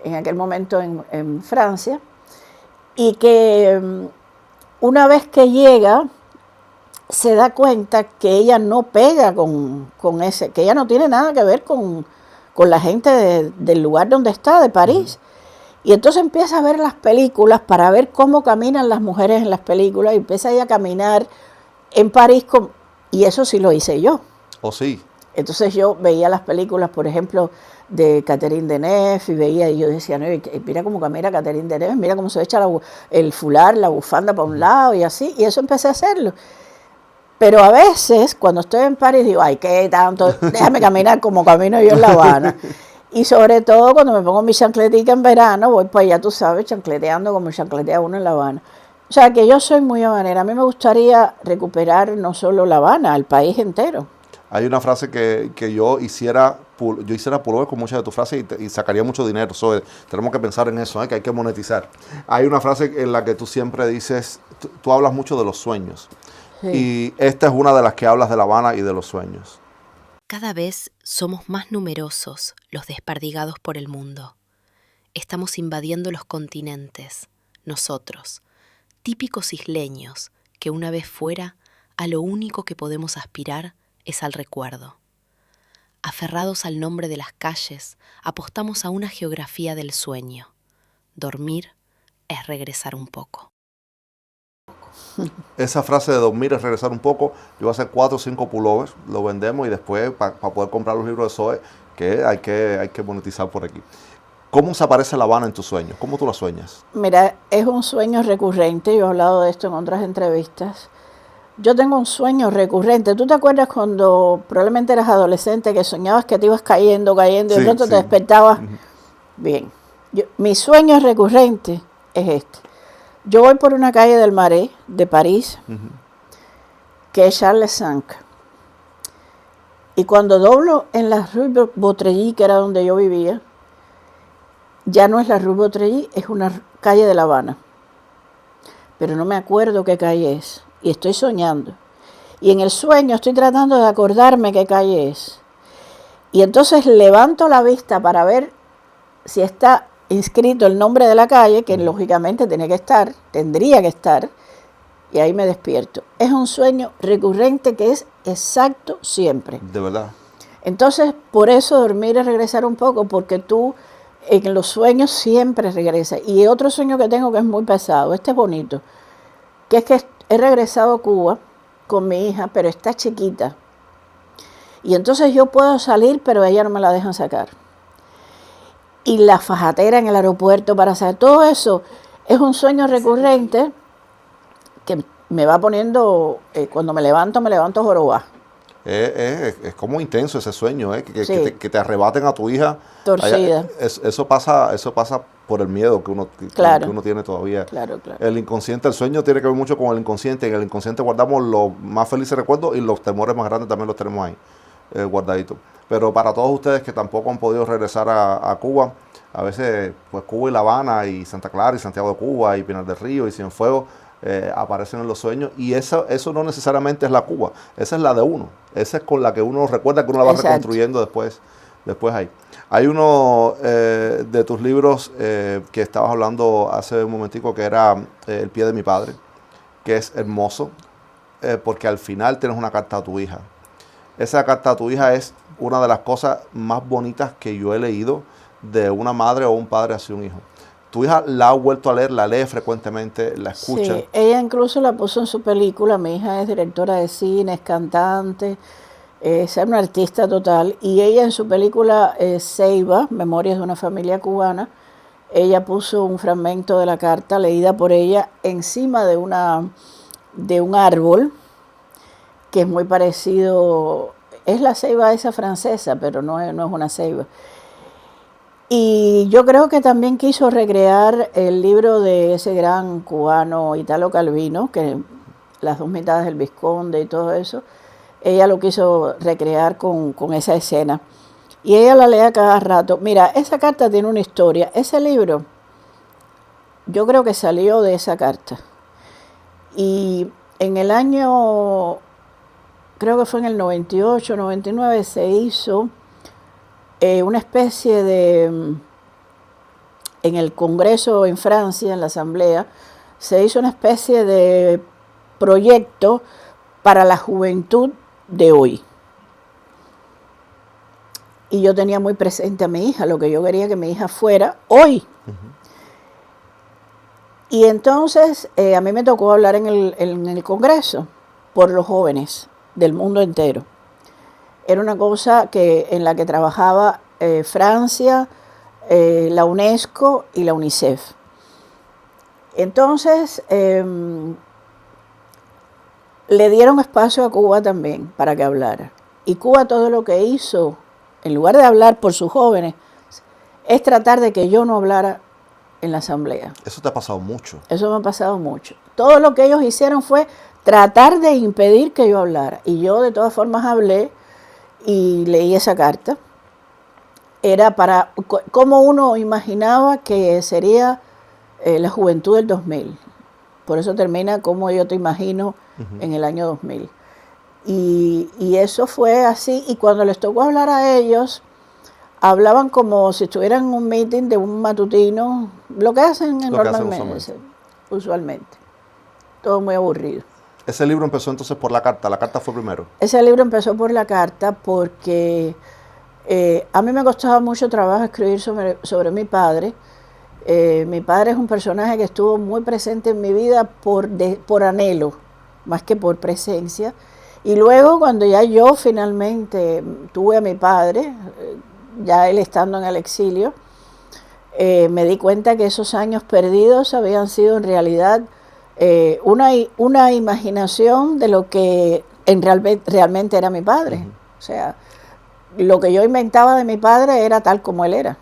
en aquel momento en Francia, y que una vez que llega se da cuenta que ella no pega con ese, que ella no tiene nada que ver con la gente del lugar donde está, de París. Y entonces empieza a ver las películas para ver cómo caminan las mujeres en las películas, y empieza ella a caminar en París, y eso sí lo hice yo. ¿Oh, sí? Entonces yo veía las películas, por ejemplo, de Catherine Deneuve, y yo decía, no, mira cómo camina Catherine Deneuve, mira cómo se echa el fular, la bufanda para un lado y así, y eso empecé a hacerlo. Pero a veces, cuando estoy en París, digo, ay, qué tanto, déjame caminar como camino yo en La Habana. Y sobre todo cuando me pongo mi chancletica en verano, voy para allá, tú sabes, chancleteando como chancletea uno en La Habana. O sea, que yo soy muy habanera. A mí me gustaría recuperar no solo La Habana, el país entero. Hay una frase que yo hiciera pullover con muchas de tus frases y sacaría mucho dinero. Tenemos que pensar en eso, que hay que monetizar. Hay una frase en la que tú siempre dices, tú hablas mucho de los sueños. Sí. Y esta es una de las que hablas de La Habana y de los sueños. Cada vez somos más numerosos los desperdigados por el mundo. Estamos invadiendo los continentes, nosotros, típicos isleños, que una vez fuera, a lo único que podemos aspirar es al recuerdo. Aferrados al nombre de las calles, apostamos a una geografía del sueño. Dormir es regresar un poco. Esa frase de dormir es regresar un poco. Yo voy a hacer 4 o 5 pullovers, lo vendemos y después para poder comprar los libros de Zoe, que hay que monetizar por aquí. ¿Cómo se aparece La Habana en tus sueños? ¿Cómo tú la sueñas? Mira, es un sueño recurrente. Yo he hablado de esto en otras entrevistas. Yo tengo un sueño recurrente. ¿Tú te acuerdas cuando probablemente eras adolescente que soñabas que te ibas cayendo y de pronto te despertabas? Bien. Mi sueño recurrente es este. Yo voy por una calle del Marais de París, que es Charles V. Y cuando doblo en la Rue Beautreilly, que era donde yo vivía, ya no es la Rue Beautreilly, es una calle de La Habana. Pero no me acuerdo qué calle es. Y estoy soñando. Y en el sueño estoy tratando de acordarme qué calle es. Y entonces levanto la vista para ver si está inscrito el nombre de la calle, que lógicamente tendría que estar, y ahí me despierto. Es un sueño recurrente que es exacto siempre. De verdad. Entonces, por eso dormir es regresar un poco, porque tú en los sueños siempre regresas. Y otro sueño que tengo que es muy pesado, este es bonito, que es que he regresado a Cuba con mi hija, pero está chiquita. Y entonces yo puedo salir, pero ella no me la dejan sacar. Y la fajatera en el aeropuerto para hacer todo eso es un sueño recurrente que me va poniendo, cuando me levanto jorobá. Es como intenso ese sueño, que te arrebaten a tu hija. Torcida. Eso pasa por el miedo que uno tiene todavía. Claro. El inconsciente, el sueño tiene que ver mucho con el inconsciente. En el inconsciente guardamos los más felices recuerdos y los temores más grandes también los tenemos ahí. guardadito. Pero para todos ustedes que tampoco han podido regresar a Cuba, a veces pues Cuba y La Habana y Santa Clara y Santiago de Cuba y Pinar del Río y Cienfuegos aparecen en los sueños, y eso no necesariamente es la Cuba, esa es la de uno, esa es con la que uno recuerda, que uno la va Exacto. reconstruyendo después ahí. Hay uno de tus libros que estabas hablando hace un momentico, que era El pie de mi padre, que es hermoso, porque al final tienes una carta a tu hija. Esa carta a tu hija es una de las cosas más bonitas que yo he leído de una madre o un padre hacia un hijo. Tu hija la ha vuelto a leer, la lee frecuentemente, la escucha. Sí, ella incluso la puso en su película. Mi hija es directora de cine, es cantante, es una artista total. Y ella en su película Ceiba, Memorias de una familia cubana, ella puso un fragmento de la carta leída por ella encima de un árbol, que es muy parecido, es la ceiba esa francesa, pero no es una ceiba. Y yo creo que también quiso recrear el libro de ese gran cubano Italo Calvino, que las dos mitades del Vizconde y todo eso, ella lo quiso recrear con esa escena. Y ella la lee a cada rato. Mira, esa carta tiene una historia. Ese libro, yo creo que salió de esa carta. Y en el año, creo que fue en el 98, 99, se hizo una especie de, en el Congreso en Francia, en la Asamblea, se hizo una especie de proyecto para la juventud de hoy. Y yo tenía muy presente a mi hija, lo que yo quería que mi hija fuera hoy. Y entonces a mí me tocó hablar en el Congreso por los jóvenes del mundo entero. Era una cosa en la que trabajaba Francia, la UNESCO y la UNICEF. Entonces le dieron espacio a Cuba también para que hablara. Y Cuba todo lo que hizo, en lugar de hablar por sus jóvenes, es tratar de que yo no hablara en la asamblea. Eso te ha pasado mucho. Eso me ha pasado mucho. Todo lo que ellos hicieron fue tratar de impedir que yo hablara. Y yo de todas formas hablé y leí esa carta. Era para cómo uno imaginaba que sería la juventud del 2000. Por eso termina como yo te imagino en el año 2000. Y eso fue así. Y cuando les tocó hablar a ellos, hablaban como si estuvieran en un meeting de un matutino, lo que hacen normalmente, usualmente. Todo muy aburrido. Ese libro empezó entonces por la carta fue primero. Ese libro empezó por la carta porque a mí me costaba mucho trabajo escribir sobre mi padre. Mi padre es un personaje que estuvo muy presente en mi vida por anhelo, más que por presencia. Y luego cuando ya yo finalmente tuve a mi padre, ya él estando en el exilio, me di cuenta que esos años perdidos habían sido en realidad una imaginación de lo que realmente era mi padre. O sea, lo que yo inventaba de mi padre era tal como él era.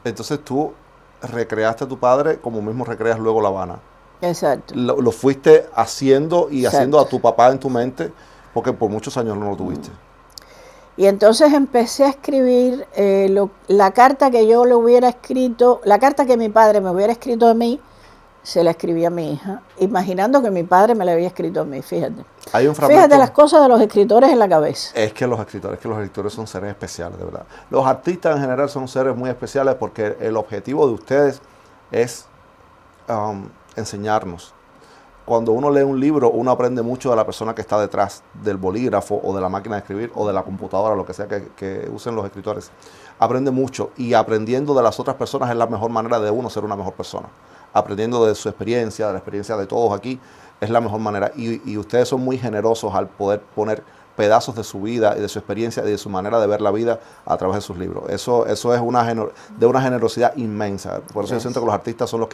Entonces tú recreaste a tu padre como mismo recreas luego La Habana. Exacto. Lo fuiste haciendo y Exacto. haciendo a tu papá en tu mente, porque por muchos años no lo tuviste. Y entonces empecé a escribir la carta que yo le hubiera escrito, la carta que mi padre me hubiera escrito a mí, se la escribí a mi hija, imaginando que mi padre me la había escrito a mí, fíjate. Hay un fragmento, fíjate las cosas de los escritores en la cabeza. Es que los escritores son seres especiales, de verdad. Los artistas en general son seres muy especiales porque el objetivo de ustedes es enseñarnos. Cuando uno lee un libro, uno aprende mucho de la persona que está detrás del bolígrafo o de la máquina de escribir o de la computadora, lo que sea que usen los escritores. Aprende mucho, y aprendiendo de las otras personas es la mejor manera de uno ser una mejor persona. Aprendiendo de su experiencia, de la experiencia de todos aquí, es la mejor manera. Y ustedes son muy generosos al poder poner pedazos de su vida y de su experiencia y de su manera de ver la vida a través de sus libros. Eso es de una generosidad inmensa. Por eso yo siento que los artistas son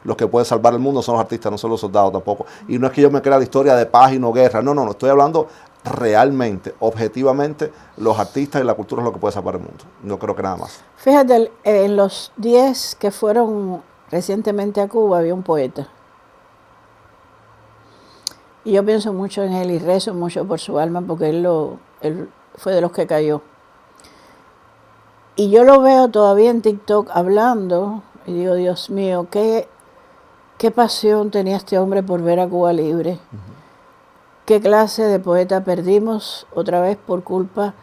los que pueden salvar el mundo, son los artistas, no son los soldados tampoco. Y no es que yo me crea la historia de paz y no guerra, no, estoy hablando realmente, objetivamente, los artistas y la cultura es lo que puede salvar el mundo. No creo que nada más. Fíjate, en los 10 que fueron recientemente a Cuba había un poeta. Y yo pienso mucho en él y rezo mucho por su alma porque él fue de los que cayó. Y yo lo veo todavía en TikTok hablando y digo, Dios mío, qué pasión tenía este hombre por ver a Cuba libre. Qué clase de poeta perdimos otra vez por culpa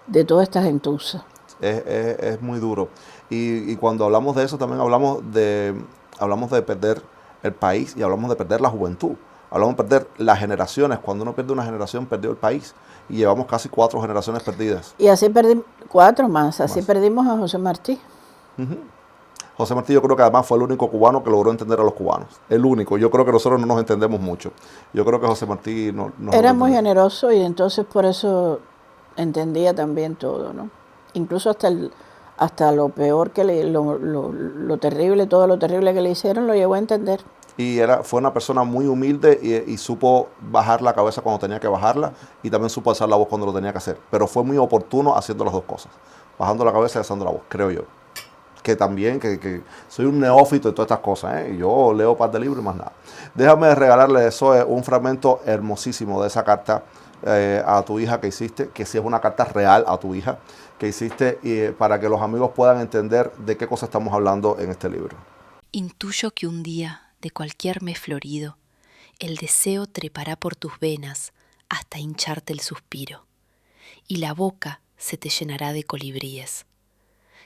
de toda esta gentuza. Es muy duro. Y cuando hablamos de eso también hablamos de perder el país y hablamos de perder la juventud. Hablamos de perder las generaciones. Cuando uno pierde una generación, perdió el país. Y llevamos casi 4 generaciones perdidas. Y así perdimos 4 más. Así perdimos a José Martí. José Martí yo creo que además fue el único cubano que logró entender a los cubanos. El único. Yo creo que nosotros no nos entendemos mucho. Yo creo que José Martí no era muy generoso y entonces por eso entendía también todo, ¿no? Incluso hasta lo peor que lo terrible, todo lo terrible que le hicieron, lo llegó a entender. Y fue una persona muy humilde y supo bajar la cabeza cuando tenía que bajarla y también supo alzar la voz cuando lo tenía que hacer. Pero fue muy oportuno haciendo las dos cosas, bajando la cabeza y alzando la voz, creo yo. Que también, que soy un neófito de todas estas cosas, ¿eh? Yo leo un par de libros y más nada. Déjame regalarle eso, un fragmento hermosísimo de esa carta a tu hija que hiciste, que sí es una carta real a tu hija que hiciste, para que los amigos puedan entender de qué cosa estamos hablando en este libro. Intuyo que un día, de cualquier mes florido, el deseo trepará por tus venas hasta hincharte el suspiro, y la boca se te llenará de colibríes.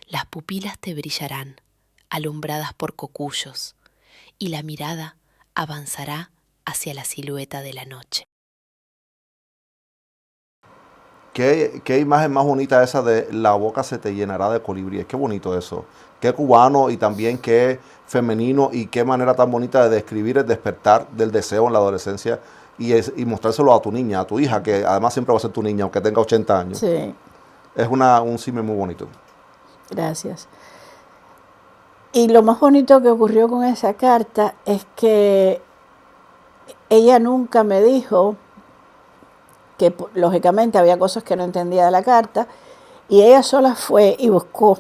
Las pupilas te brillarán, alumbradas por cocuyos, y la mirada avanzará hacia la silueta de la noche. ¿Qué imagen más bonita esa de la boca se te llenará de colibríes? Qué bonito eso. Qué cubano y también qué femenino y qué manera tan bonita de describir el despertar del deseo en la adolescencia y mostrárselo a tu niña, a tu hija, que además siempre va a ser tu niña, aunque tenga 80 años. Sí. Es un símil muy bonito. Gracias. Y lo más bonito que ocurrió con esa carta es que ella nunca me dijo que lógicamente había cosas que no entendía de la carta, y ella sola fue y buscó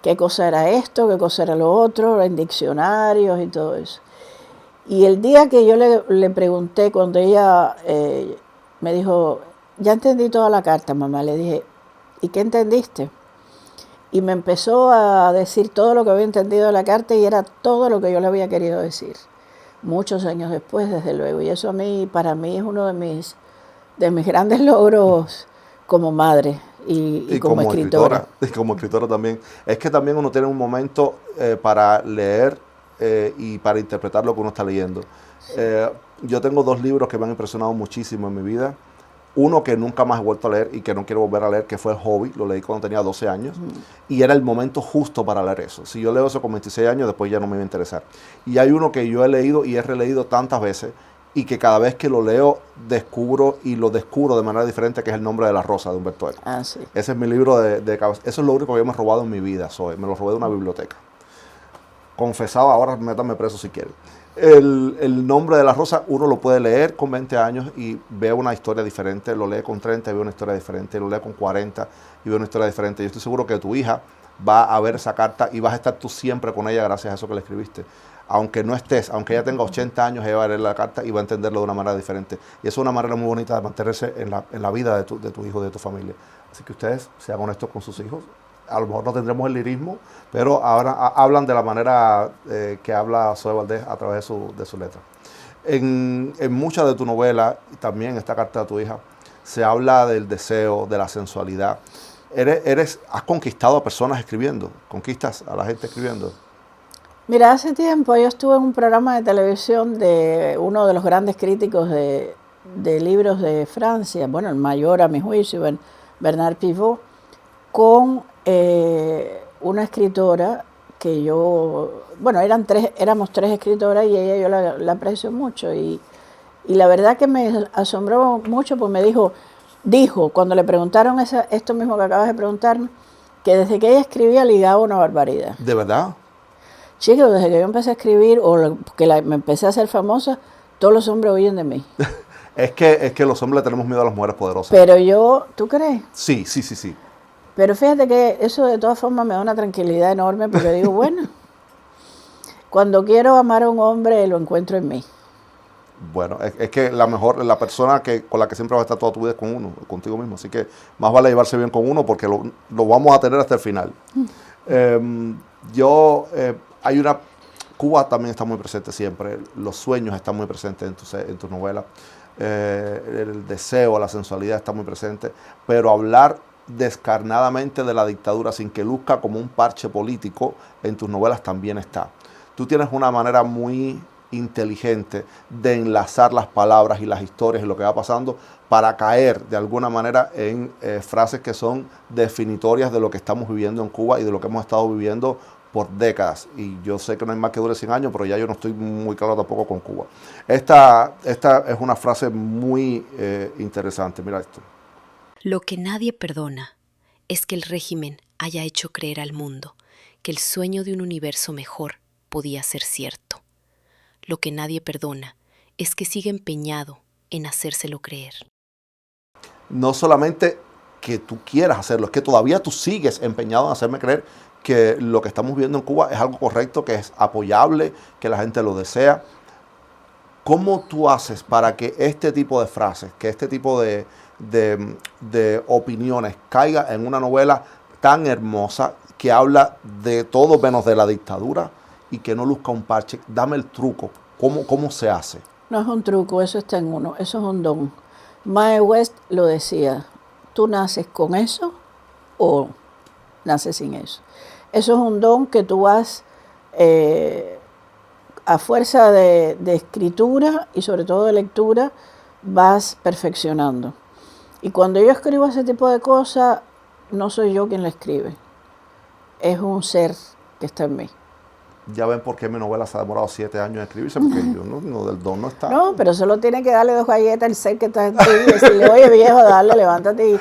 qué cosa era esto, qué cosa era lo otro, en diccionarios y todo eso. Y el día que yo le pregunté, cuando ella me dijo, ya entendí toda la carta, mamá, le dije, ¿y qué entendiste? Y me empezó a decir todo lo que había entendido de la carta y era todo lo que yo le había querido decir. Muchos años después, desde luego. Y eso para mí es uno de mis grandes logros como madre y como escritora. Y como escritora también. Es que también uno tiene un momento para leer y para interpretar lo que uno está leyendo. Sí. Yo tengo 2 libros que me han impresionado muchísimo en mi vida. Uno que nunca más he vuelto a leer y que no quiero volver a leer, que fue El Hobby. Lo leí cuando tenía 12 años. Y era el momento justo para leer eso. Si yo leo eso con 26 años, después ya no me iba a interesar. Y hay uno que yo he leído y he releído tantas veces y que cada vez que lo leo descubro de manera diferente, que es El Nombre de la Rosa, de Humberto Eco. Ah, sí. Ese es mi libro de cabeza. Eso es lo único que yo me he robado en mi vida, me lo robé de una biblioteca. Confesado, ahora métanme preso si quieren. El Nombre de la Rosa, uno lo puede leer con 20 años y ve una historia diferente, lo lee con 30 y ve una historia diferente, lo lee con 40 y ve una historia diferente. Yo estoy seguro que tu hija va a ver esa carta y vas a estar tú siempre con ella gracias a eso que le escribiste. Aunque no estés, aunque ella tenga 80 años, ella va a leer la carta y va a entenderlo de una manera diferente. Y eso es una manera muy bonita de mantenerse en la vida de tu hijo, de tu familia. Así que ustedes sean honestos con sus hijos. A lo mejor no tendremos el lirismo, pero ahora hablan de la manera que habla Zoe Valdés a través de su letra. En muchas de tu novela, también esta carta de tu hija, se habla del deseo, de la sensualidad. Has conquistado a personas escribiendo, conquistas a la gente escribiendo. Mira, hace tiempo yo estuve en un programa de televisión de uno de los grandes críticos de libros de Francia, bueno, el mayor a mi juicio, Bernard Pivot, con una escritora que éramos 3 escritoras y ella yo la aprecio mucho y la verdad que me asombró mucho porque me dijo cuando le preguntaron esto mismo que acabas de preguntarme, que desde que ella escribía ligaba una barbaridad. ¿De verdad? Chicos, desde que yo empecé a escribir me empecé a hacer famosa, todos los hombres huyen de mí. es que los hombres le tenemos miedo a las mujeres poderosas. Pero ¿tú crees? Sí. Pero fíjate que eso de todas formas me da una tranquilidad enorme porque digo, bueno, cuando quiero amar a un hombre lo encuentro en mí. Bueno, es que la persona con la que siempre vas a estar toda tu vida es con uno, contigo mismo. Así que más vale llevarse bien con uno porque lo vamos a tener hasta el final. Cuba también está muy presente siempre. Los sueños están muy presentes en tus novelas. El deseo, la sensualidad está muy presente. Pero hablar descarnadamente de la dictadura sin que luzca como un parche político en tus novelas también está. Tú tienes una manera muy inteligente de enlazar las palabras y las historias y lo que va pasando para caer de alguna manera en frases que son definitorias de lo que estamos viviendo en Cuba y de lo que hemos estado viviendo por décadas. Y yo sé que no hay más que dure 100 años, pero ya yo no estoy muy claro tampoco con Cuba. Esta es una frase muy interesante. Mira esto. Lo que nadie perdona es que el régimen haya hecho creer al mundo que el sueño de un universo mejor podía ser cierto. Lo que nadie perdona es que siga empeñado en hacérselo creer. No solamente que tú quieras hacerlo, es que todavía tú sigues empeñado en hacerme creer que lo que estamos viendo en Cuba es algo correcto, que es apoyable, que la gente lo desea. ¿Cómo tú haces para que este tipo de frases, que este tipo de opiniones caiga en una novela tan hermosa que habla de todo menos de la dictadura y que no luzca un parche? Dame el truco. ¿Cómo se hace? No es un truco, eso está en uno, eso es un don. Mae West lo decía, tú naces con eso o naces sin eso. Eso es un don que tú vas a fuerza de escritura y sobre todo de lectura, vas perfeccionando. Y cuando yo escribo ese tipo de cosas, no soy yo quien la escribe, es un ser que está en mí. Ya ven por qué mi novela se ha demorado 7 años en escribirse, porque yo no, del don no está. No, pero solo tiene que darle 2 galletas al ser que está en ti y decirle, oye viejo, dale, levántate y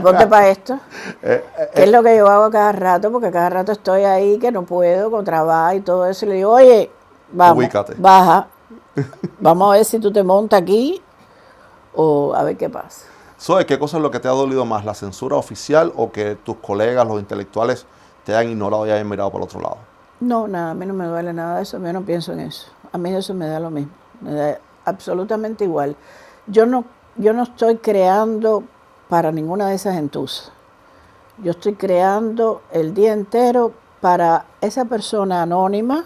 ponte para esto. Que es lo que yo hago cada rato, porque cada rato estoy ahí que no puedo, con trabajo y todo eso. Y le digo, oye, vamos, ubícate, baja, vamos a ver si tú te montas aquí o a ver qué pasa. Zoe, ¿qué cosa es lo que te ha dolido más, la censura oficial o que tus colegas, los intelectuales, te hayan ignorado y hayan mirado por el otro lado? No, nada, a mí no me duele nada de eso, yo no pienso en eso. A mí eso me da lo mismo, me da absolutamente igual. Yo no estoy creando para ninguna de esas gentusas. Yo estoy creando el día entero para esa persona anónima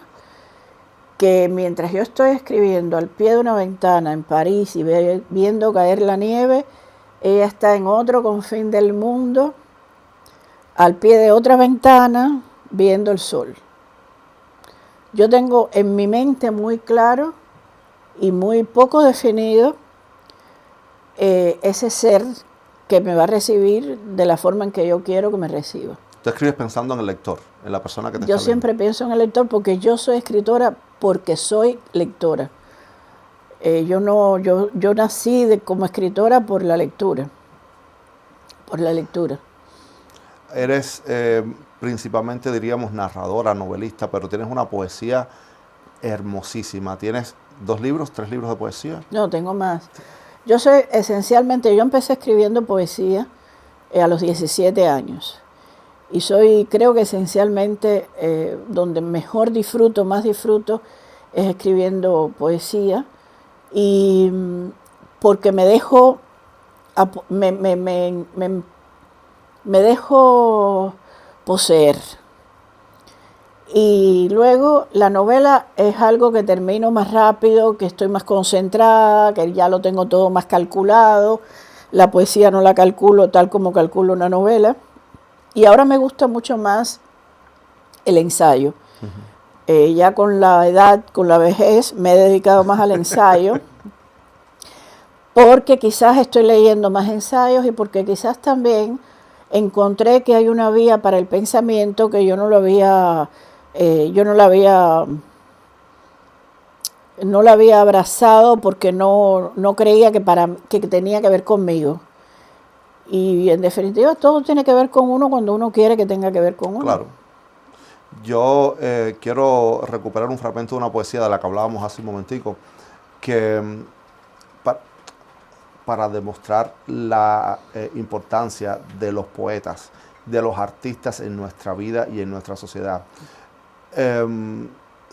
que mientras yo estoy escribiendo al pie de una ventana en París y viendo caer la nieve, ella está en otro confín del mundo, al pie de otra ventana, viendo el sol. Yo tengo en mi mente muy claro y muy poco definido ese ser que me va a recibir de la forma en que yo quiero que me reciba. Tú escribes pensando en el lector, en la persona que te está Yo siempre pienso en el lector porque yo soy escritora porque soy lectora. Yo nací como escritora por la lectura. Por la lectura. Eres principalmente, diríamos, narradora, novelista, pero tienes una poesía hermosísima. ¿Tienes 2 libros, 3 libros de poesía? No, tengo más. Yo empecé escribiendo poesía a los 17 años. Y creo que esencialmente donde mejor disfruto, más disfruto, es escribiendo poesía. Y porque me dejo poseer. Y luego la novela es algo que termino más rápido, que estoy más concentrada, que ya lo tengo todo más calculado. La poesía no la calculo tal como calculo una novela. Y ahora me gusta mucho más el ensayo. Ya con la edad, con la vejez, me he dedicado más al ensayo, porque quizás estoy leyendo más ensayos y porque quizás también encontré que hay una vía para el pensamiento que yo no la había abrazado porque no creía que tenía que ver conmigo. Y en definitiva todo tiene que ver con uno cuando uno quiere que tenga que ver con uno. Claro. Yo quiero recuperar un fragmento de una poesía de la que hablábamos hace un momentico, que para demostrar la importancia de los poetas, de los artistas en nuestra vida y en nuestra sociedad.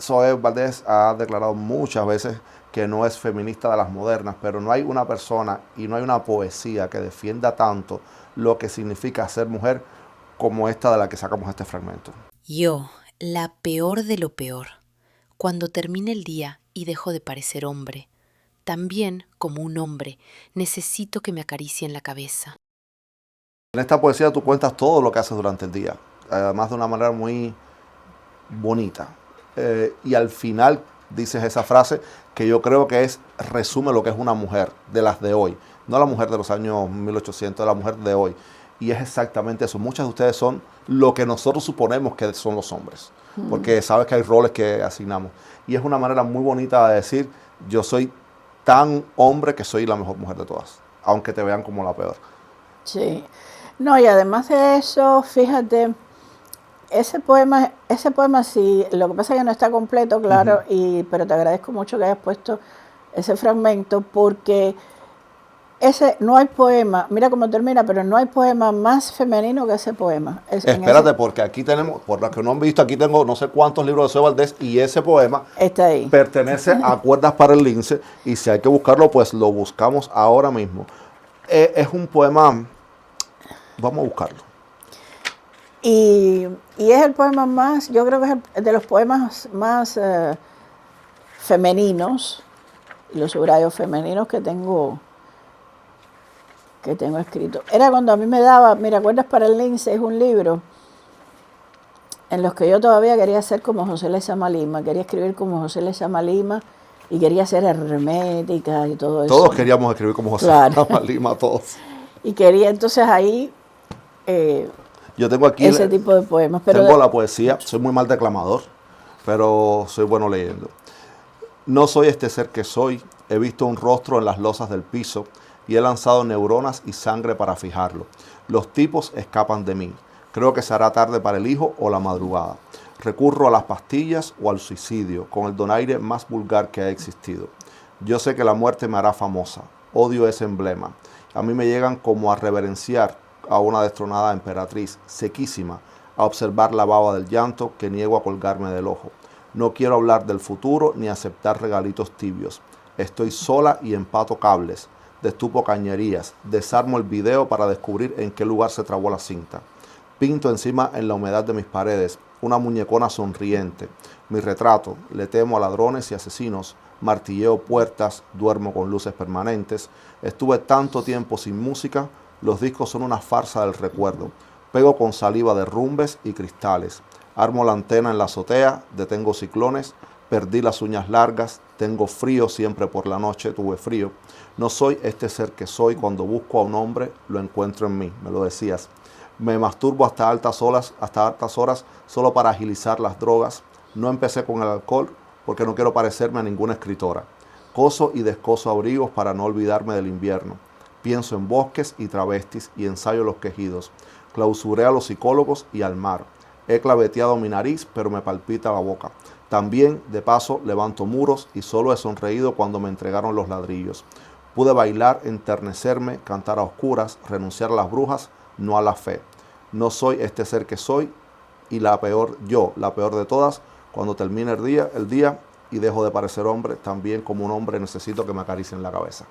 Zoe Valdés ha declarado muchas veces que no es feminista de las modernas, pero no hay una persona y no hay una poesía que defienda tanto lo que significa ser mujer como esta de la que sacamos este fragmento. Yo, la peor de lo peor, cuando termine el día y dejo de parecer hombre, también, como un hombre, necesito que me acaricien la cabeza. En esta poesía tú cuentas todo lo que haces durante el día, además de una manera muy bonita. Y al final dices esa frase que yo creo que resume lo que es una mujer de las de hoy. No la mujer de los años 1800, la mujer de hoy. Y es exactamente eso. Muchas de ustedes son lo que nosotros suponemos que son los hombres. Porque sabes que hay roles que asignamos. Y es una manera muy bonita de decir, yo soy tan hombre que soy la mejor mujer de todas. Aunque te vean como la peor. Sí. No, y además de eso, fíjate, ese poema sí, lo que pasa es que no está completo, claro, pero te agradezco mucho que hayas puesto ese fragmento, porque no hay poema, mira cómo termina, pero no hay poema más femenino que ese poema. Espérate, porque aquí tenemos, por los que no han visto, aquí tengo no sé cuántos libros de Zoe Valdés y ese poema está ahí. Pertenece a Cuerdas para el Lince, y si hay que buscarlo, pues lo buscamos ahora mismo. Es un poema, vamos a buscarlo. Y es el poema más, yo creo que es de los poemas más femeninos, y los subrayos femeninos que tengo escrito. Era cuando a mí me daba, mira, Cuerdas para el Lince es un libro en los que yo todavía quería ser como José Lezama Lima, quería escribir como José Lezama Lima y quería ser hermética y todo eso. Todos queríamos escribir como José Lezama Lima, todos. Y quería entonces ahí... yo tengo aquí ese tipo de poemas. Pero tengo la poesía, soy muy mal declamador, pero soy bueno leyendo. No soy este ser que soy, he visto un rostro en las losas del piso y he lanzado neuronas y sangre para fijarlo. Los tipos escapan de mí. Creo que será tarde para el hijo o la madrugada. Recurro a las pastillas o al suicidio, con el donaire más vulgar que ha existido. Yo sé que la muerte me hará famosa. Odio ese emblema. A mí me llegan como a reverenciar a una destronada emperatriz, sequísima, a observar la baba del llanto que niego a colgarme del ojo. No quiero hablar del futuro ni aceptar regalitos tibios. Estoy sola y empato cables, destupo cañerías, desarmo el video para descubrir en qué lugar se trabó la cinta. Pinto encima en la humedad de mis paredes una muñecona sonriente. Mi retrato, le temo a ladrones y asesinos, martilleo puertas, duermo con luces permanentes. Estuve tanto tiempo sin música, los discos son una farsa del recuerdo. Pego con saliva derrumbes y cristales. Armo la antena en la azotea, detengo ciclones, perdí las uñas largas, tengo frío siempre por la noche, tuve frío. No soy este ser que soy, cuando busco a un hombre, lo encuentro en mí, me lo decías. Me masturbo hasta altas horas solo para agilizar las drogas. No empecé con el alcohol porque no quiero parecerme a ninguna escritora. Coso y descoso abrigos para no olvidarme del invierno. Pienso en bosques y travestis y ensayo los quejidos. Clausuré a los psicólogos y al mar. He claveteado mi nariz, pero me palpita la boca. También, de paso, levanto muros y solo he sonreído cuando me entregaron los ladrillos. Pude bailar, enternecerme, cantar a oscuras, renunciar a las brujas, no a la fe. No soy este ser que soy y la peor de todas. Cuando termine el día y dejo de parecer hombre, también como un hombre necesito que me acaricien la cabeza.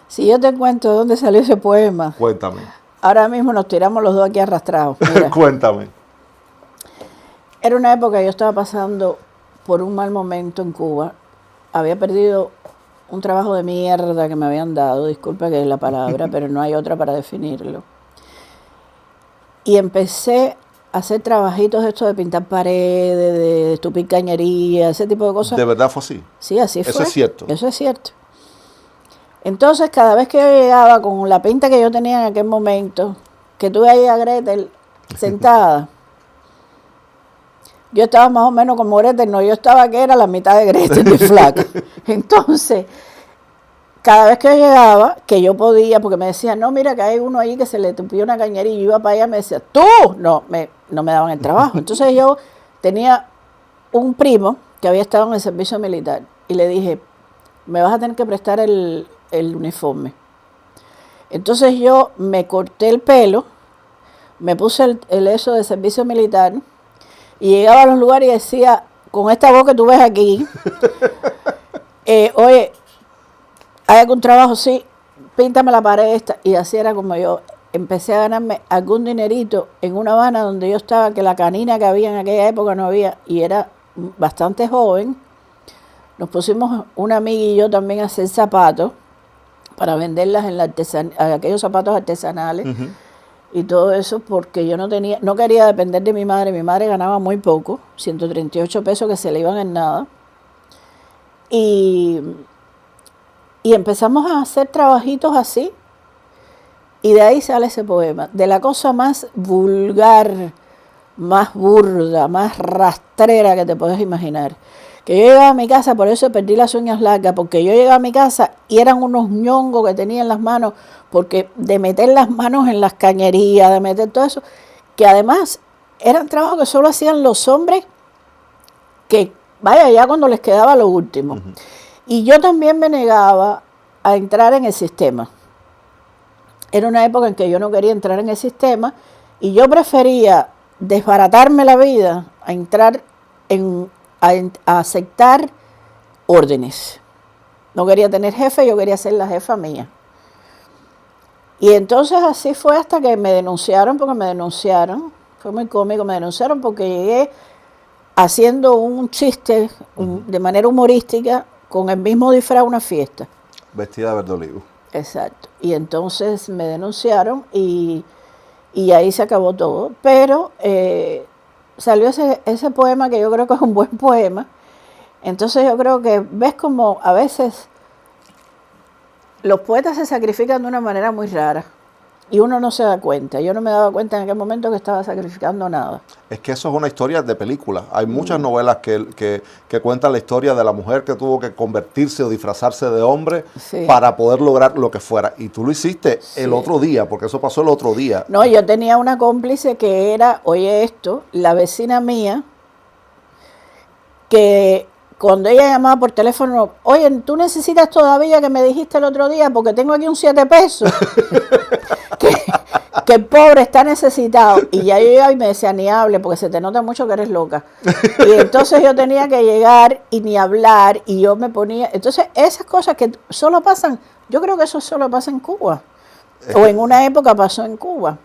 Si yo te cuento de dónde salió ese poema. Cuéntame. Ahora mismo nos tiramos los dos aquí arrastrados. Cuéntame. Era una época que yo estaba pasando por un mal momento en Cuba. Había perdido un trabajo de mierda que me habían dado, disculpa que es la palabra, pero no hay otra para definirlo. Y empecé a hacer trabajitos estos de pintar paredes, de estupir cañería, ese tipo de cosas. ¿De verdad fue así? Sí, así fue. Eso es cierto. Eso es cierto. Entonces, cada vez que yo llegaba con la pinta que yo tenía en aquel momento, que tuve ahí a Gretel sentada, yo estaba más o menos como Gretel, no, yo estaba que era la mitad de Gretel, muy flaca. Entonces, cada vez que yo llegaba, que yo podía, porque me decían, no, mira que hay uno ahí que se le tupió una cañería, y yo iba para allá y me decía, ¡tú! No me daban el trabajo. Entonces yo tenía un primo que había estado en el servicio militar y le dije, me vas a tener que prestar el uniforme. Entonces yo me corté el pelo, me puse el eso de servicio militar y llegaba a los lugares y decía, con esta voz que tú ves aquí, oye, ¿hay algún trabajo? Sí, píntame la pared esta. Y así era como yo empecé a ganarme algún dinerito en una Habana donde yo estaba, que la canina que había en aquella época no había, y era bastante joven. Nos pusimos una amiga y yo también a hacer zapatos para venderlas en aquellos zapatos artesanales. Uh-huh. Y todo eso porque yo no quería depender de mi madre. Mi madre ganaba muy poco, 138 pesos que se le iban en nada. Y empezamos a hacer trabajitos así. Y de ahí sale ese poema. De la cosa más vulgar, más burda, más rastrera que te puedes imaginar. Que yo llegaba a mi casa, por eso perdí las uñas largas, porque yo llegaba a mi casa y eran unos ñongos que tenía en las manos, porque de meter las manos en las cañerías, de meter todo eso, que además eran trabajos que solo hacían los hombres, que vaya, ya cuando les quedaba lo último. Uh-huh. Y yo también me negaba a entrar en el sistema. Era una época en que yo no quería entrar en el sistema y yo prefería desbaratarme la vida a entrar a aceptar órdenes. No quería tener jefe, yo quería ser la jefa mía. Y entonces así fue hasta que me denunciaron, fue muy cómico, me denunciaron porque llegué haciendo un chiste de manera humorística con el mismo disfraz a una fiesta. Vestida de verde olivo. Exacto. Y entonces me denunciaron y ahí se acabó todo. Pero salió ese poema que yo creo que es un buen poema. Entonces yo creo que ves como a veces los poetas se sacrifican de una manera muy rara y uno no se da cuenta. Yo no me daba cuenta en aquel momento que estaba sacrificando nada. Es que eso es una historia de película. Hay muchas novelas que cuentan la historia de la mujer que tuvo que convertirse o disfrazarse de hombre para poder lograr lo que fuera. Y tú lo hiciste el otro día, porque eso pasó el otro día. No, yo tenía una cómplice que era, oye esto, la vecina mía, que cuando ella llamaba por teléfono, oye, ¿tú necesitas todavía que me dijiste el otro día? Porque tengo aquí un 7 pesos. que el pobre está necesitado. Y ya yo iba y me decía, ni hable, porque se te nota mucho que eres loca. Y entonces yo tenía que llegar y ni hablar, y yo me ponía... Entonces, esas cosas que solo pasan, yo creo que eso solo pasa en Cuba. O en una época pasó en Cuba.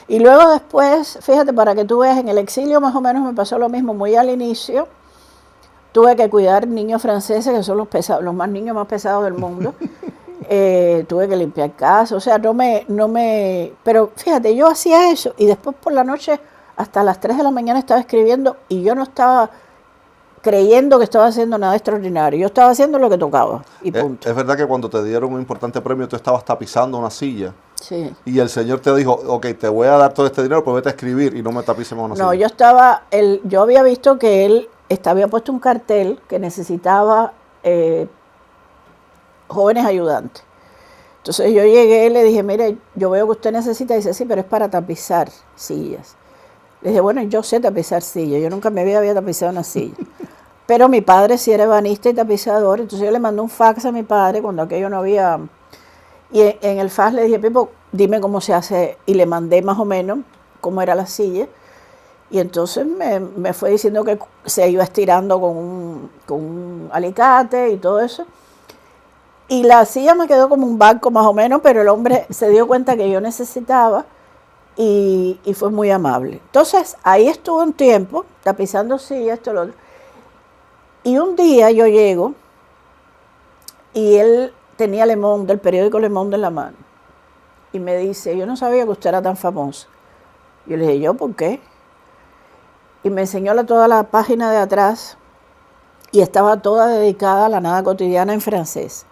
Y luego después, fíjate, para que tú veas, en el exilio más o menos me pasó lo mismo, muy al inicio. Tuve que cuidar niños franceses, que son los más niños más pesados del mundo. Tuve que limpiar casa, o sea, no me... Pero fíjate, yo hacía eso y después por la noche hasta las 3 de la mañana estaba escribiendo y yo no estaba creyendo que estaba haciendo nada extraordinario. Yo estaba haciendo lo que tocaba y punto. Es verdad que cuando te dieron un importante premio tú estabas tapizando una silla. Sí. Y el señor te dijo, ok, te voy a dar todo este dinero, pues vete a escribir y no me tapicemos una silla. No, yo había visto que él había puesto un cartel que necesitaba jóvenes ayudantes. Entonces yo llegué y le dije, mire, yo veo que usted necesita, y dice, sí, pero es para tapizar sillas. Le dije, bueno, yo sé tapizar sillas, yo nunca en mi vida había tapizado una silla. Pero mi padre sí era ebanista y tapizador, entonces yo le mandé un fax a mi padre cuando aquello no había... Y en el fax le dije, Pipo, dime cómo se hace, y le mandé más o menos cómo era la silla. Y entonces me fue diciendo que se iba estirando con un alicate y todo eso. Y la silla me quedó como un banco más o menos, pero el hombre se dio cuenta que yo necesitaba y fue muy amable. Entonces ahí estuvo un tiempo tapizando sillas, esto, lo otro. Y un día yo llego y él tenía Le Monde, del periódico Le Monde en la mano. Y me dice, yo no sabía que usted era tan famoso. Yo le dije, ¿yo por qué? Y me enseñó toda la página de atrás y estaba toda dedicada a la nada cotidiana en francés,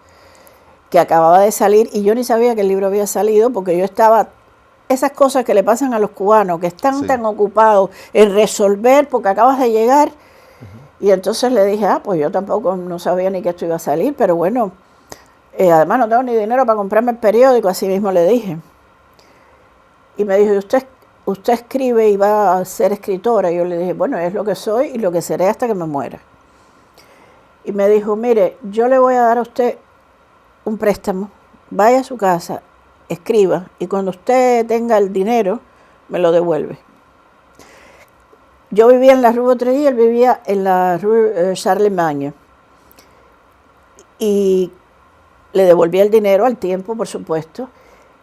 que acababa de salir y yo ni sabía que el libro había salido porque yo estaba, esas cosas que le pasan a los cubanos, que están tan ocupados en resolver porque acabas de llegar. Y entonces le dije, pues yo tampoco no sabía ni que esto iba a salir, pero bueno, además no tengo ni dinero para comprarme el periódico, así mismo le dije. Y me dijo, usted escribe y va a ser escritora. Y yo le dije, bueno, es lo que soy y lo que seré hasta que me muera. Y me dijo, mire, yo le voy a dar a usted un préstamo, vaya a su casa, escriba, y cuando usted tenga el dinero, me lo devuelve. yo vivía en la Rue Beautreilly y él vivía en la Rue Charlemagne. Y le devolví el dinero al tiempo, por supuesto.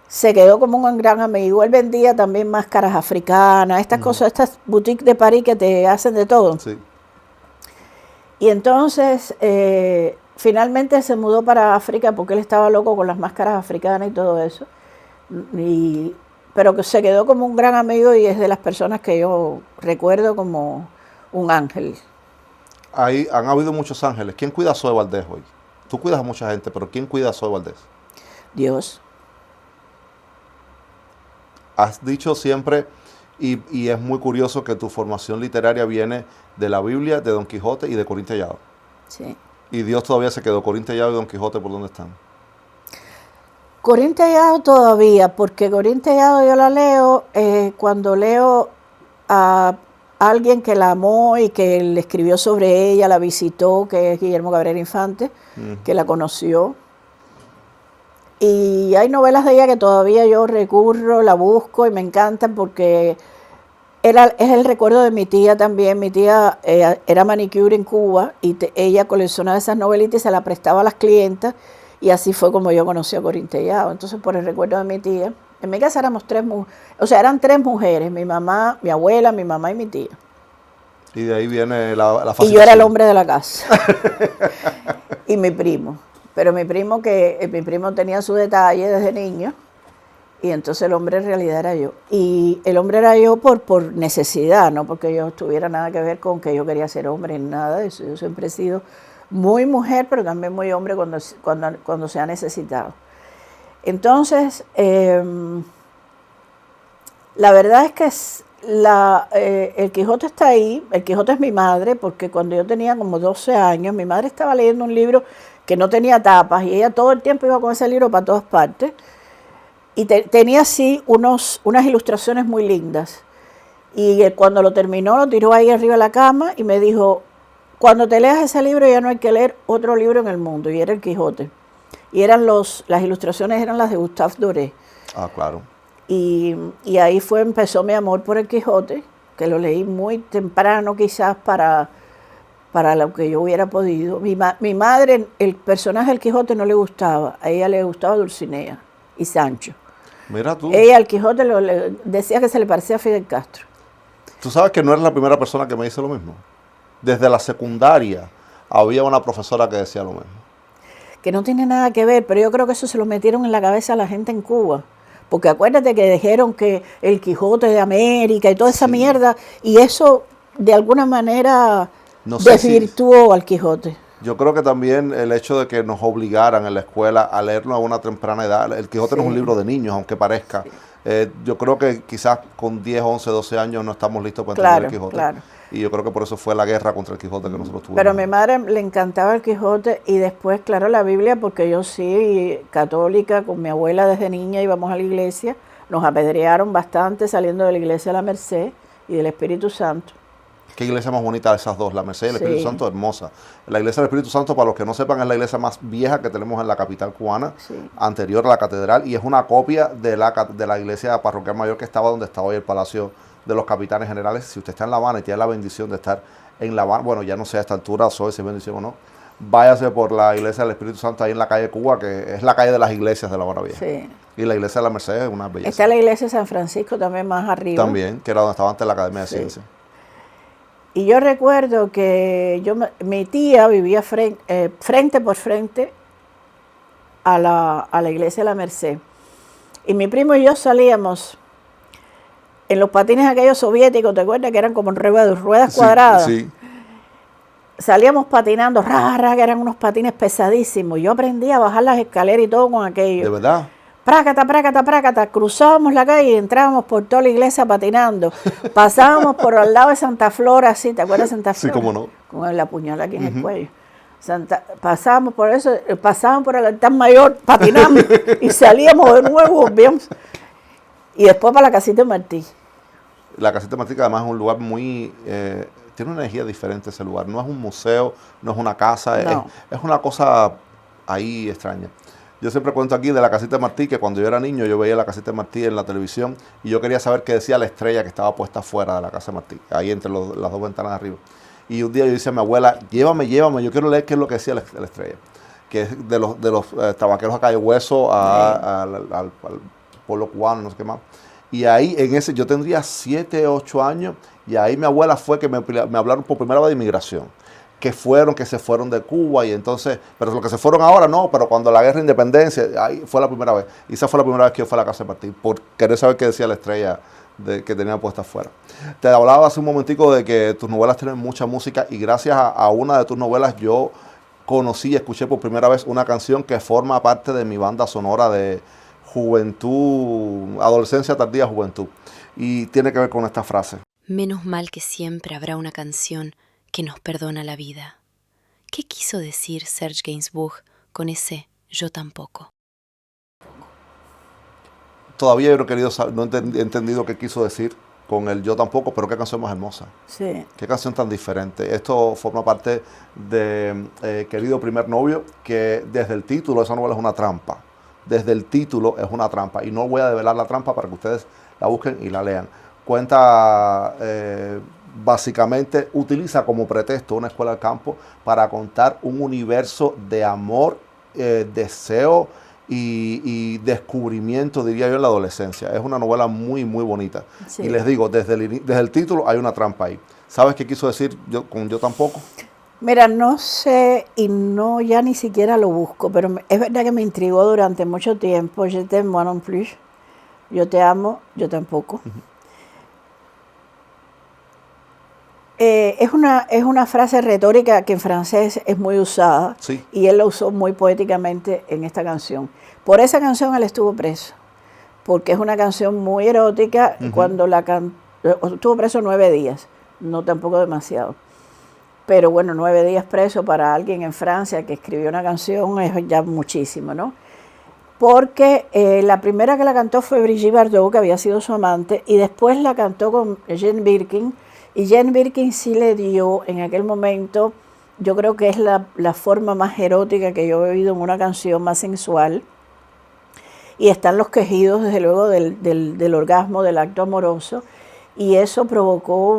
Se quedó como un gran amigo. Él vendía también máscaras africanas, estas cosas, estas boutiques de París que te hacen de todo. Sí. Y entonces, finalmente se mudó para África porque él estaba loco con las máscaras africanas y todo eso. Pero que se quedó como un gran amigo y es de las personas que yo recuerdo como un ángel. Ahí han habido muchos ángeles. ¿Quién cuida a Zoe Valdés hoy? Tú cuidas a mucha gente, pero ¿quién cuida a Zoe Valdés? Dios. Has dicho siempre, y es muy curioso que tu formación literaria viene de la Biblia, de Don Quijote y de Corín Tellado. Sí. Y Dios todavía se quedó. Corín Tellado y Don Quijote, ¿por dónde están? Corín Tellado todavía, porque Corín Tellado yo la leo cuando leo a alguien que la amó y que le escribió sobre ella, la visitó, que es Guillermo Cabrera Infante, que la conoció. Y hay novelas de ella que todavía yo recurro, la busco y me encantan porque es el recuerdo de mi tía también. Mi tía era manicure en Cuba y ella coleccionaba esas novelitas y se las prestaba a las clientas. Y así fue como yo conocí a Corín Tellado. Entonces, por el recuerdo de mi tía, en mi casa éramos eran tres mujeres, mi mamá, mi abuela, mi mamá y mi tía. Y de ahí viene la fascinación. Y yo era el hombre de la casa. Y mi primo. Pero mi primo tenía su detalle desde niño. Y entonces el hombre en realidad era yo. Y el hombre era yo por necesidad, no porque yo tuviera nada que ver con que yo quería ser hombre, nada de eso. Yo siempre he sido muy mujer, pero también muy hombre cuando se ha necesitado. Entonces, la verdad es que el Quijote está ahí. El Quijote es mi madre, porque cuando yo tenía como 12 años, mi madre estaba leyendo un libro que no tenía tapas, y ella todo el tiempo iba con ese libro para todas partes, y tenía así unas ilustraciones muy lindas. Y cuando lo terminó, lo tiró ahí arriba de la cama y me dijo: cuando te leas ese libro ya no hay que leer otro libro en el mundo, y era el Quijote. Y las ilustraciones eran las de Gustave Doré. Ah, claro. Y ahí empezó mi amor por el Quijote, que lo leí muy temprano quizás para lo que yo hubiera podido. Mi madre, el personaje del Quijote no le gustaba, a ella le gustaba Dulcinea y Sancho. Mira tú. Ella al Quijote le decía que se le parecía a Fidel Castro. Tú sabes que no eres la primera persona que me dice lo mismo. Desde la secundaria había una profesora que decía lo mismo. Que no tiene nada que ver, pero yo creo que eso se lo metieron en la cabeza a la gente en Cuba. Porque acuérdate que dijeron que el Quijote de América y toda esa mierda, y eso de alguna manera desvirtuó al Quijote. Yo creo que también el hecho de que nos obligaran en la escuela a leerlo a una temprana edad. El Quijote no es un libro de niños, aunque parezca. Yo creo que quizás con 10, 11, 12 años no estamos listos para entender el Quijote. Claro. Y yo creo que por eso fue la guerra contra el Quijote que nosotros tuvimos. Pero a mi madre le encantaba el Quijote, y después, claro, la Biblia, porque yo sí, católica, con mi abuela desde niña íbamos a la iglesia. Nos apedrearon bastante saliendo de la iglesia de la Merced y del Espíritu Santo. Qué iglesia más bonita de esas dos, la Merced y el Espíritu Santo, hermosa. La iglesia del Espíritu Santo, para los que no sepan, es la iglesia más vieja que tenemos en la capital cubana, anterior a la catedral, y es una copia de la iglesia parroquial mayor que estaba donde estaba hoy el Palacio de los Capitanes Generales. Si usted está en La Habana y tiene la bendición de estar en La Habana, bueno, ya no sé a esta altura si es bendición o no, váyase por la iglesia del Espíritu Santo ahí en la calle Cuba, que es la calle de las iglesias de La Habana Vieja. Sí. Y la iglesia de la Merced es una belleza. Está la iglesia de San Francisco también más arriba. También, que era donde estaba antes la Academia de Ciencias. Y yo recuerdo que mi tía vivía frente por frente a la iglesia de la Merced. Y mi primo y yo salíamos en los patines aquellos soviéticos, ¿te acuerdas? Que eran como ruedas cuadradas. Sí. Salíamos patinando, que eran unos patines pesadísimos. Yo aprendí a bajar las escaleras y todo con aquello. ¿De verdad? Prácata, cruzábamos la calle y entrábamos por toda la iglesia patinando. Pasábamos por al lado de Santa Flora, así, ¿te acuerdas de Santa Flora? Sí, cómo no. Con la puñalada aquí en el cuello. Pasábamos por eso, pasábamos por el altar mayor patinando y salíamos de nuevo, volvíamos. Y después para la casita de Martí. La casita de Martí, que además es un lugar muy... tiene una energía diferente ese lugar. No es un museo, no es una casa, no. Es una cosa ahí extraña. Yo siempre cuento aquí de la casita de Martí, que cuando yo era niño yo veía la casita de Martí en la televisión y yo quería saber qué decía la estrella que estaba puesta afuera de la casa de Martí, ahí entre las dos ventanas de arriba. Y un día yo dije a mi abuela, llévame, yo quiero leer qué es lo que decía la estrella, que es de los tabaqueros a Calle Hueso al pueblo cubano, no sé qué más. Y ahí, yo tendría 7, 8 años, y ahí mi abuela fue que me hablaron por primera vez de inmigración, que se fueron de Cuba, y entonces, pero los que se fueron ahora no, pero cuando la guerra de independencia, ahí fue la primera vez. Y esa fue la primera vez que yo fui a la casa de Martí, por querer saber qué decía la estrella que tenía puesta afuera. Te hablaba hace un momentico de que tus novelas tienen mucha música, y gracias a una de tus novelas yo conocí y escuché por primera vez una canción que forma parte de mi banda sonora de juventud, adolescencia tardía, juventud. Y tiene que ver con esta frase. Menos mal que siempre habrá una canción que nos perdona la vida. ¿Qué quiso decir Serge Gainsbourg con ese yo tampoco? Todavía yo no he entendido qué quiso decir con el yo tampoco, pero qué canción más hermosa. Sí. Qué canción tan diferente. Esto forma parte de Querido Primer Novio, que desde el título de esa novela es una trampa. Desde el título es una trampa. Y no voy a develar la trampa para que ustedes la busquen y la lean. Cuenta, básicamente, utiliza como pretexto una escuela del campo para contar un universo de amor, deseo y descubrimiento, diría yo, en la adolescencia. Es una novela muy, muy bonita. Sí. Y les digo, desde el título hay una trampa ahí. ¿Sabes qué quiso decir con yo tampoco? Mira, no sé y no ya ni siquiera lo busco, pero es verdad que me intrigó durante mucho tiempo. Je t'aime moi non plus. Yo te amo, yo tampoco. Uh-huh. Es una frase retórica que en francés es muy usada, sí. Y él la usó muy poéticamente en esta canción. Por esa canción él estuvo preso, porque es una canción muy erótica. Uh-huh. Cuando estuvo preso 9 días, no tampoco demasiado. Pero bueno, 9 días preso para alguien en Francia que escribió una canción es ya muchísimo, ¿no? Porque la primera que la cantó fue Brigitte Bardot, que había sido su amante, y después la cantó con Jane Birkin, y Jane Birkin sí le dio en aquel momento, yo creo que es la forma más erótica que yo he oído en una canción, más sensual, y están los quejidos, desde luego, del orgasmo, del acto amoroso, y eso provocó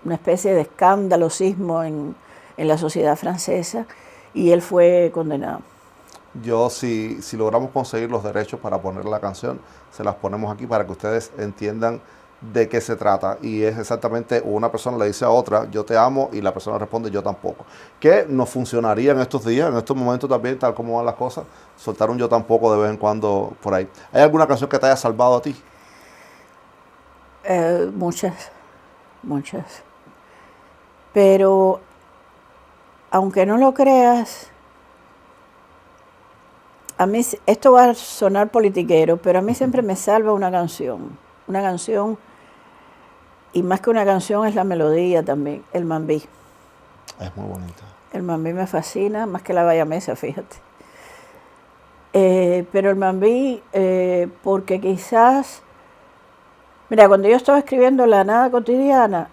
una especie de escandalosismo en la sociedad francesa, y él fue condenado. Yo, si logramos conseguir los derechos para poner la canción, se las ponemos aquí para que ustedes entiendan de qué se trata. Y es exactamente, una persona le dice a otra, yo te amo, y la persona responde, yo tampoco. Que nos funcionaría en estos días, en estos momentos también, tal como van las cosas, soltar un yo tampoco de vez en cuando por ahí. ¿Hay alguna canción que te haya salvado a ti? Muchas. Pero, aunque no lo creas, a mí, esto va a sonar politiquero, pero a mí siempre me salva una canción, y más que una canción es la melodía también, el mambí. Es muy bonita. El mambí me fascina, más que la bayamesa, fíjate. Pero el mambí, porque quizás, mira, cuando yo estaba escribiendo La Nada Cotidiana,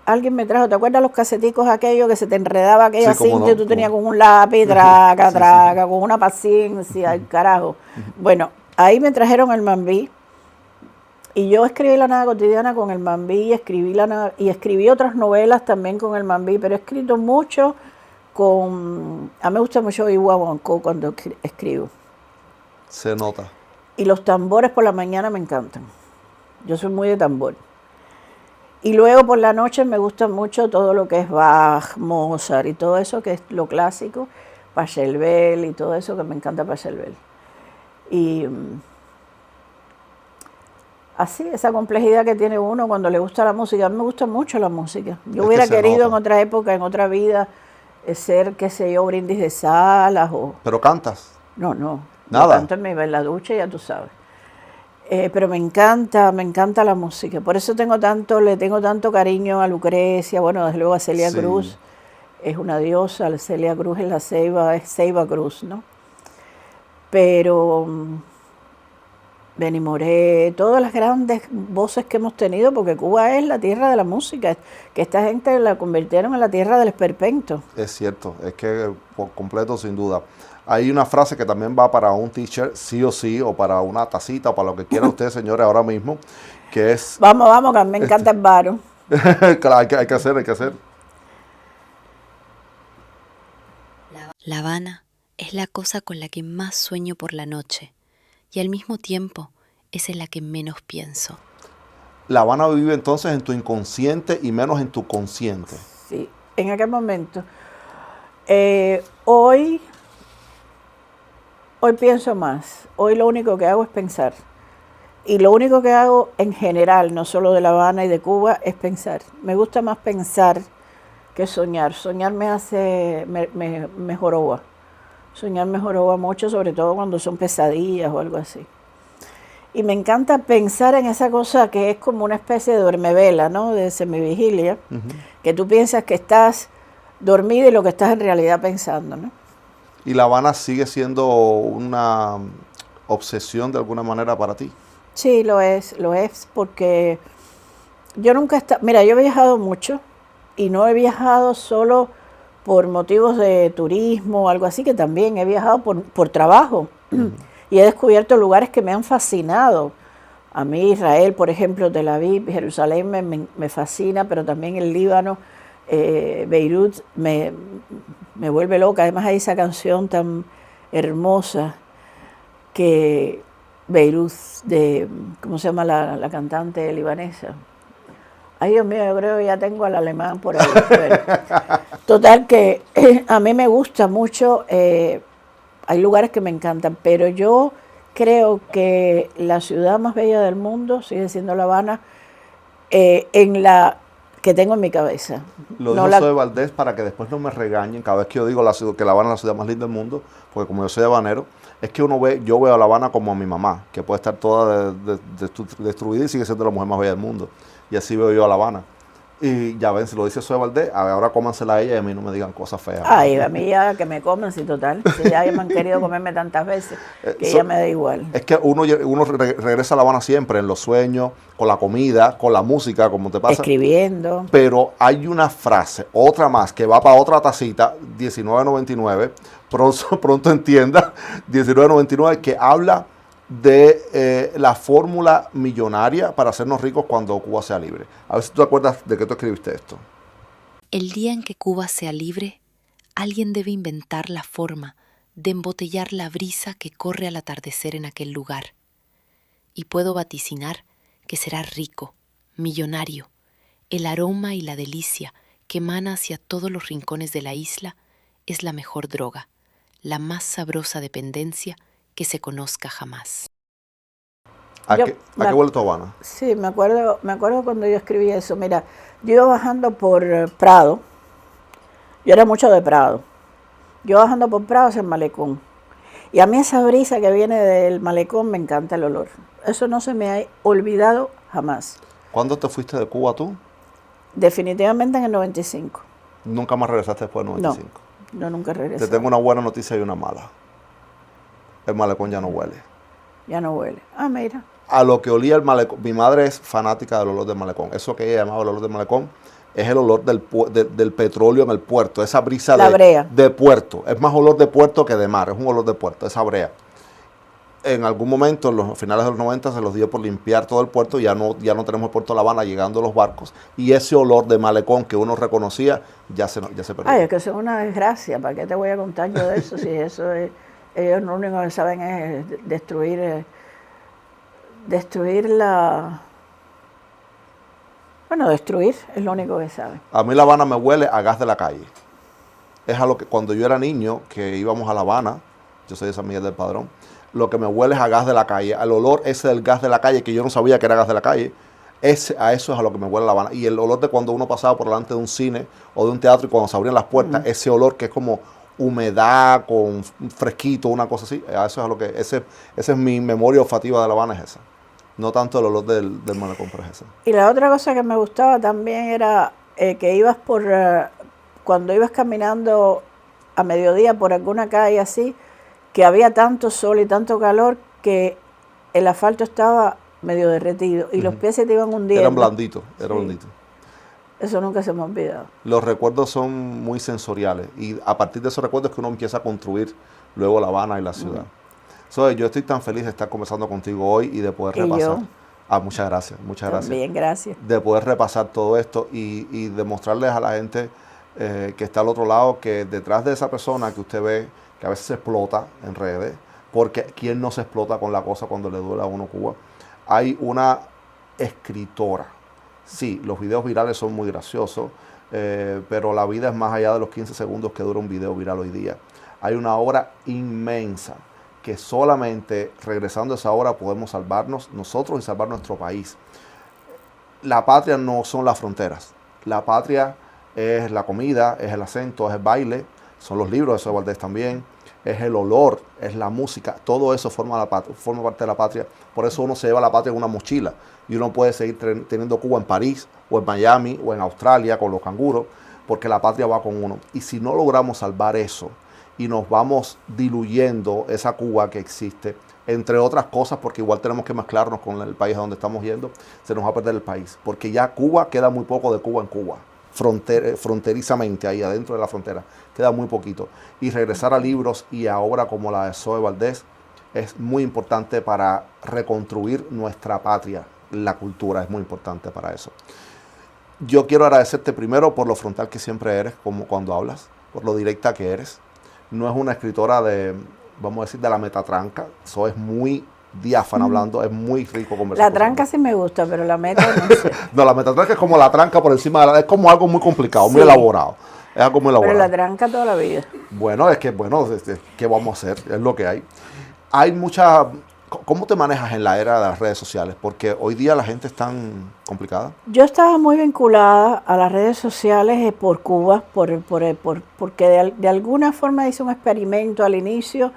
alguien me trajo, ¿te acuerdas los caseticos aquellos que se te enredaba aquella cinta y tú tenías con un lápiz, traca, con una paciencia, el carajo? Bueno, ahí me trajeron el mambí, y yo escribí La Nada Cotidiana con el mambí, y escribí otras novelas también con el mambí, pero he escrito mucho a mí me gusta mucho Iwawanko cuando escribo. Se nota. Y los tambores por la mañana me encantan. Yo soy muy de tambor. Y luego por la noche me gusta mucho todo lo que es Bach, Mozart y todo eso que es lo clásico, Pachelbel y todo eso que me encanta Pachelbel. Y así, esa complejidad que tiene uno cuando le gusta la música. A mí me gusta mucho la música. Yo hubiera querido en otra época, en otra vida, ser, qué sé yo, Brindis de Salas o... ¿Pero cantas? No. Nada. Yo canto en la ducha, ya tú sabes. Pero me encanta la música. Por eso le tengo tanto cariño a Lucrecia, bueno, desde luego a Celia Cruz. Es una diosa, Celia Cruz es es Ceiba Cruz, ¿no? Pero Benny Moré, todas las grandes voces que hemos tenido, porque Cuba es la tierra de la música, que esta gente la convirtieron en la tierra del esperpento. Es cierto, es que por completo, sin duda. Hay una frase que también va para un t-shirt, sí o sí, o para una tacita, o para lo que quieran ustedes, señores, ahora mismo, que es... Vamos, que me encanta el varo. Claro, hay que hacer. La Habana es la cosa con la que más sueño por la noche y al mismo tiempo es en la que menos pienso. La Habana vive entonces en tu inconsciente y menos en tu consciente. Sí, en aquel momento. Hoy pienso más. Hoy lo único que hago es pensar. Y lo único que hago en general, no solo de La Habana y de Cuba, es pensar. Me gusta más pensar que soñar. Soñar me joroba. Soñar me joroba mucho, sobre todo cuando son pesadillas o algo así. Y me encanta pensar en esa cosa que es como una especie de duermevela, ¿no? De semivigilia, que tú piensas que estás dormida y lo que estás en realidad pensando, ¿no? ¿Y La Habana sigue siendo una obsesión de alguna manera para ti? Sí, lo es porque yo nunca he estado... Mira, yo he viajado mucho y no he viajado solo por motivos de turismo o algo así, que también he viajado por trabajo. Y he descubierto lugares que me han fascinado. A mí Israel, por ejemplo, Tel Aviv, Jerusalén me fascina, pero también el Líbano, Beirut me vuelve loca. Además hay esa canción tan hermosa que Beirut, ¿cómo se llama la cantante libanesa? Ay, Dios mío, yo creo que ya tengo al alemán por ahí. Pero, total que a mí me gusta mucho... hay lugares que me encantan, pero yo creo que la ciudad más bella del mundo sigue siendo La Habana, en la que tengo en mi cabeza. Lo dijo Zoe Valdés para que después no me regañen cada vez que yo digo que La Habana es la ciudad más linda del mundo, porque como yo soy habanero, es que yo veo a La Habana como a mi mamá, que puede estar toda destruida y sigue siendo la mujer más bella del mundo. Y así veo yo a La Habana. Y ya ven, si lo dice Zoe Valdés, ahora cómansela a ella y a mí no me digan cosas feas. Ay, a mí ya que me coman, sí, total. Si ya me han querido comerme tantas veces, que ya me da igual. Es que uno regresa a La Habana siempre, en los sueños, con la comida, con la música, como te pasa. Escribiendo. Pero hay una frase, otra más, que va para otra tacita, $19.99, pronto entienda, $19.99, que habla de la fórmula millonaria para hacernos ricos cuando Cuba sea libre. A ver si tú te acuerdas de que tú escribiste esto. El día en que Cuba sea libre, alguien debe inventar la forma de embotellar la brisa que corre al atardecer en aquel lugar. Y puedo vaticinar que será rico, millonario. El aroma y la delicia que emana hacia todos los rincones de la isla es la mejor droga, la más sabrosa dependencia que se conozca jamás. ¿A qué huele tu Habana? Sí, me acuerdo cuando yo escribí eso. Mira, yo iba bajando por Prado, yo era mucho de Prado, yo bajando por Prado hacia el malecón, y a mí esa brisa que viene del malecón me encanta el olor. Eso no se me ha olvidado jamás. ¿Cuándo te fuiste de Cuba tú? Definitivamente en el 95. ¿Nunca más regresaste después del 95? No, nunca regresé. Te tengo una buena noticia y una mala. El malecón ya no huele. Ya no huele. Ah, mira. A lo que olía el malecón. Mi madre es fanática del olor del malecón. Eso que ella llamaba el olor del malecón es el olor del petróleo en el puerto. Esa brisa de puerto. Es más olor de puerto que de mar. Es un olor de puerto, esa brea. En algún momento, en los finales de los 90, se los dio por limpiar todo el puerto. Ya no tenemos el puerto de La Habana llegando los barcos. Y ese olor de malecón que uno reconocía ya se perdió. Ay, es que eso es una desgracia. ¿Para qué te voy a contar yo de eso? Si eso es... Ellos lo único que saben es destruir la... Bueno, destruir es lo único que saben. A mí La Habana me huele a gas de la calle. Es a lo que cuando yo era niño, que íbamos a La Habana, yo soy de San Miguel del Padrón, lo que me huele es a gas de la calle, al olor ese del gas de la calle, que yo no sabía que era gas de la calle. A eso es a lo que me huele La Habana. Y el olor de cuando uno pasaba por delante de un cine o de un teatro y cuando se abrían las puertas, ese olor que es como humedad con fresquito, una cosa así, a eso es a lo que, esa es mi memoria olfativa de La Habana, es esa. No tanto el olor del malecón, pero es esa. Y la otra cosa que me gustaba también era que ibas cuando ibas caminando a mediodía por alguna calle así, que había tanto sol y tanto calor que el asfalto estaba medio derretido y los pies se te iban hundiendo. Eran blanditos, blanditos. Eso nunca se me ha olvidado. Los recuerdos son muy sensoriales y a partir de esos recuerdos es que uno empieza a construir luego La Habana y la ciudad. Yo estoy tan feliz de estar conversando contigo hoy y de poder repasar. Muchas gracias, muchas gracias. También, gracias. De poder repasar todo esto y demostrarles a la gente que está al otro lado que detrás de esa persona que usted ve, que a veces se explota en redes, porque ¿quién no se explota con la cosa cuando le duele a uno Cuba? Hay una escritora. Sí, los videos virales son muy graciosos, pero la vida es más allá de los 15 segundos que dura un video viral hoy día. Hay una obra inmensa que solamente regresando a esa obra podemos salvarnos nosotros y salvar nuestro país. La patria no son las fronteras. La patria es la comida, es el acento, es el baile, son los libros de Zoe Valdés también, es el olor, es la música, todo eso forma parte de la patria. Por eso uno se lleva la patria en una mochila y uno puede seguir teniendo Cuba en París o en Miami o en Australia con los canguros, porque la patria va con uno. Y si no logramos salvar eso y nos vamos diluyendo esa Cuba que existe, entre otras cosas, porque igual tenemos que mezclarnos con el país a donde estamos yendo, se nos va a perder el país, porque ya Cuba, queda muy poco de Cuba en Cuba. Fronterizamente ahí adentro de la frontera queda muy poquito, y regresar a libros y a obra como la de Zoe Valdés es muy importante para reconstruir nuestra patria. La cultura es muy importante para eso. Yo quiero agradecerte primero por lo frontal que siempre eres, como cuando hablas, por lo directa que eres. No es una escritora de, vamos a decir, de la metatranca. Zoe es muy diáfana hablando, es muy rico conversar. La tranca sí me gusta, pero la meta no sé. No, la metatranca es como la tranca por encima de es como algo muy complicado, muy elaborado. Es algo muy elaborado. Pero la tranca toda la vida. Bueno, ¿qué vamos a hacer? Es lo que hay. Hay mucha... ¿Cómo te manejas en la era de las redes sociales? Porque hoy día la gente es tan complicada. Yo estaba muy vinculada a las redes sociales por Cuba, porque de alguna forma hice un experimento al inicio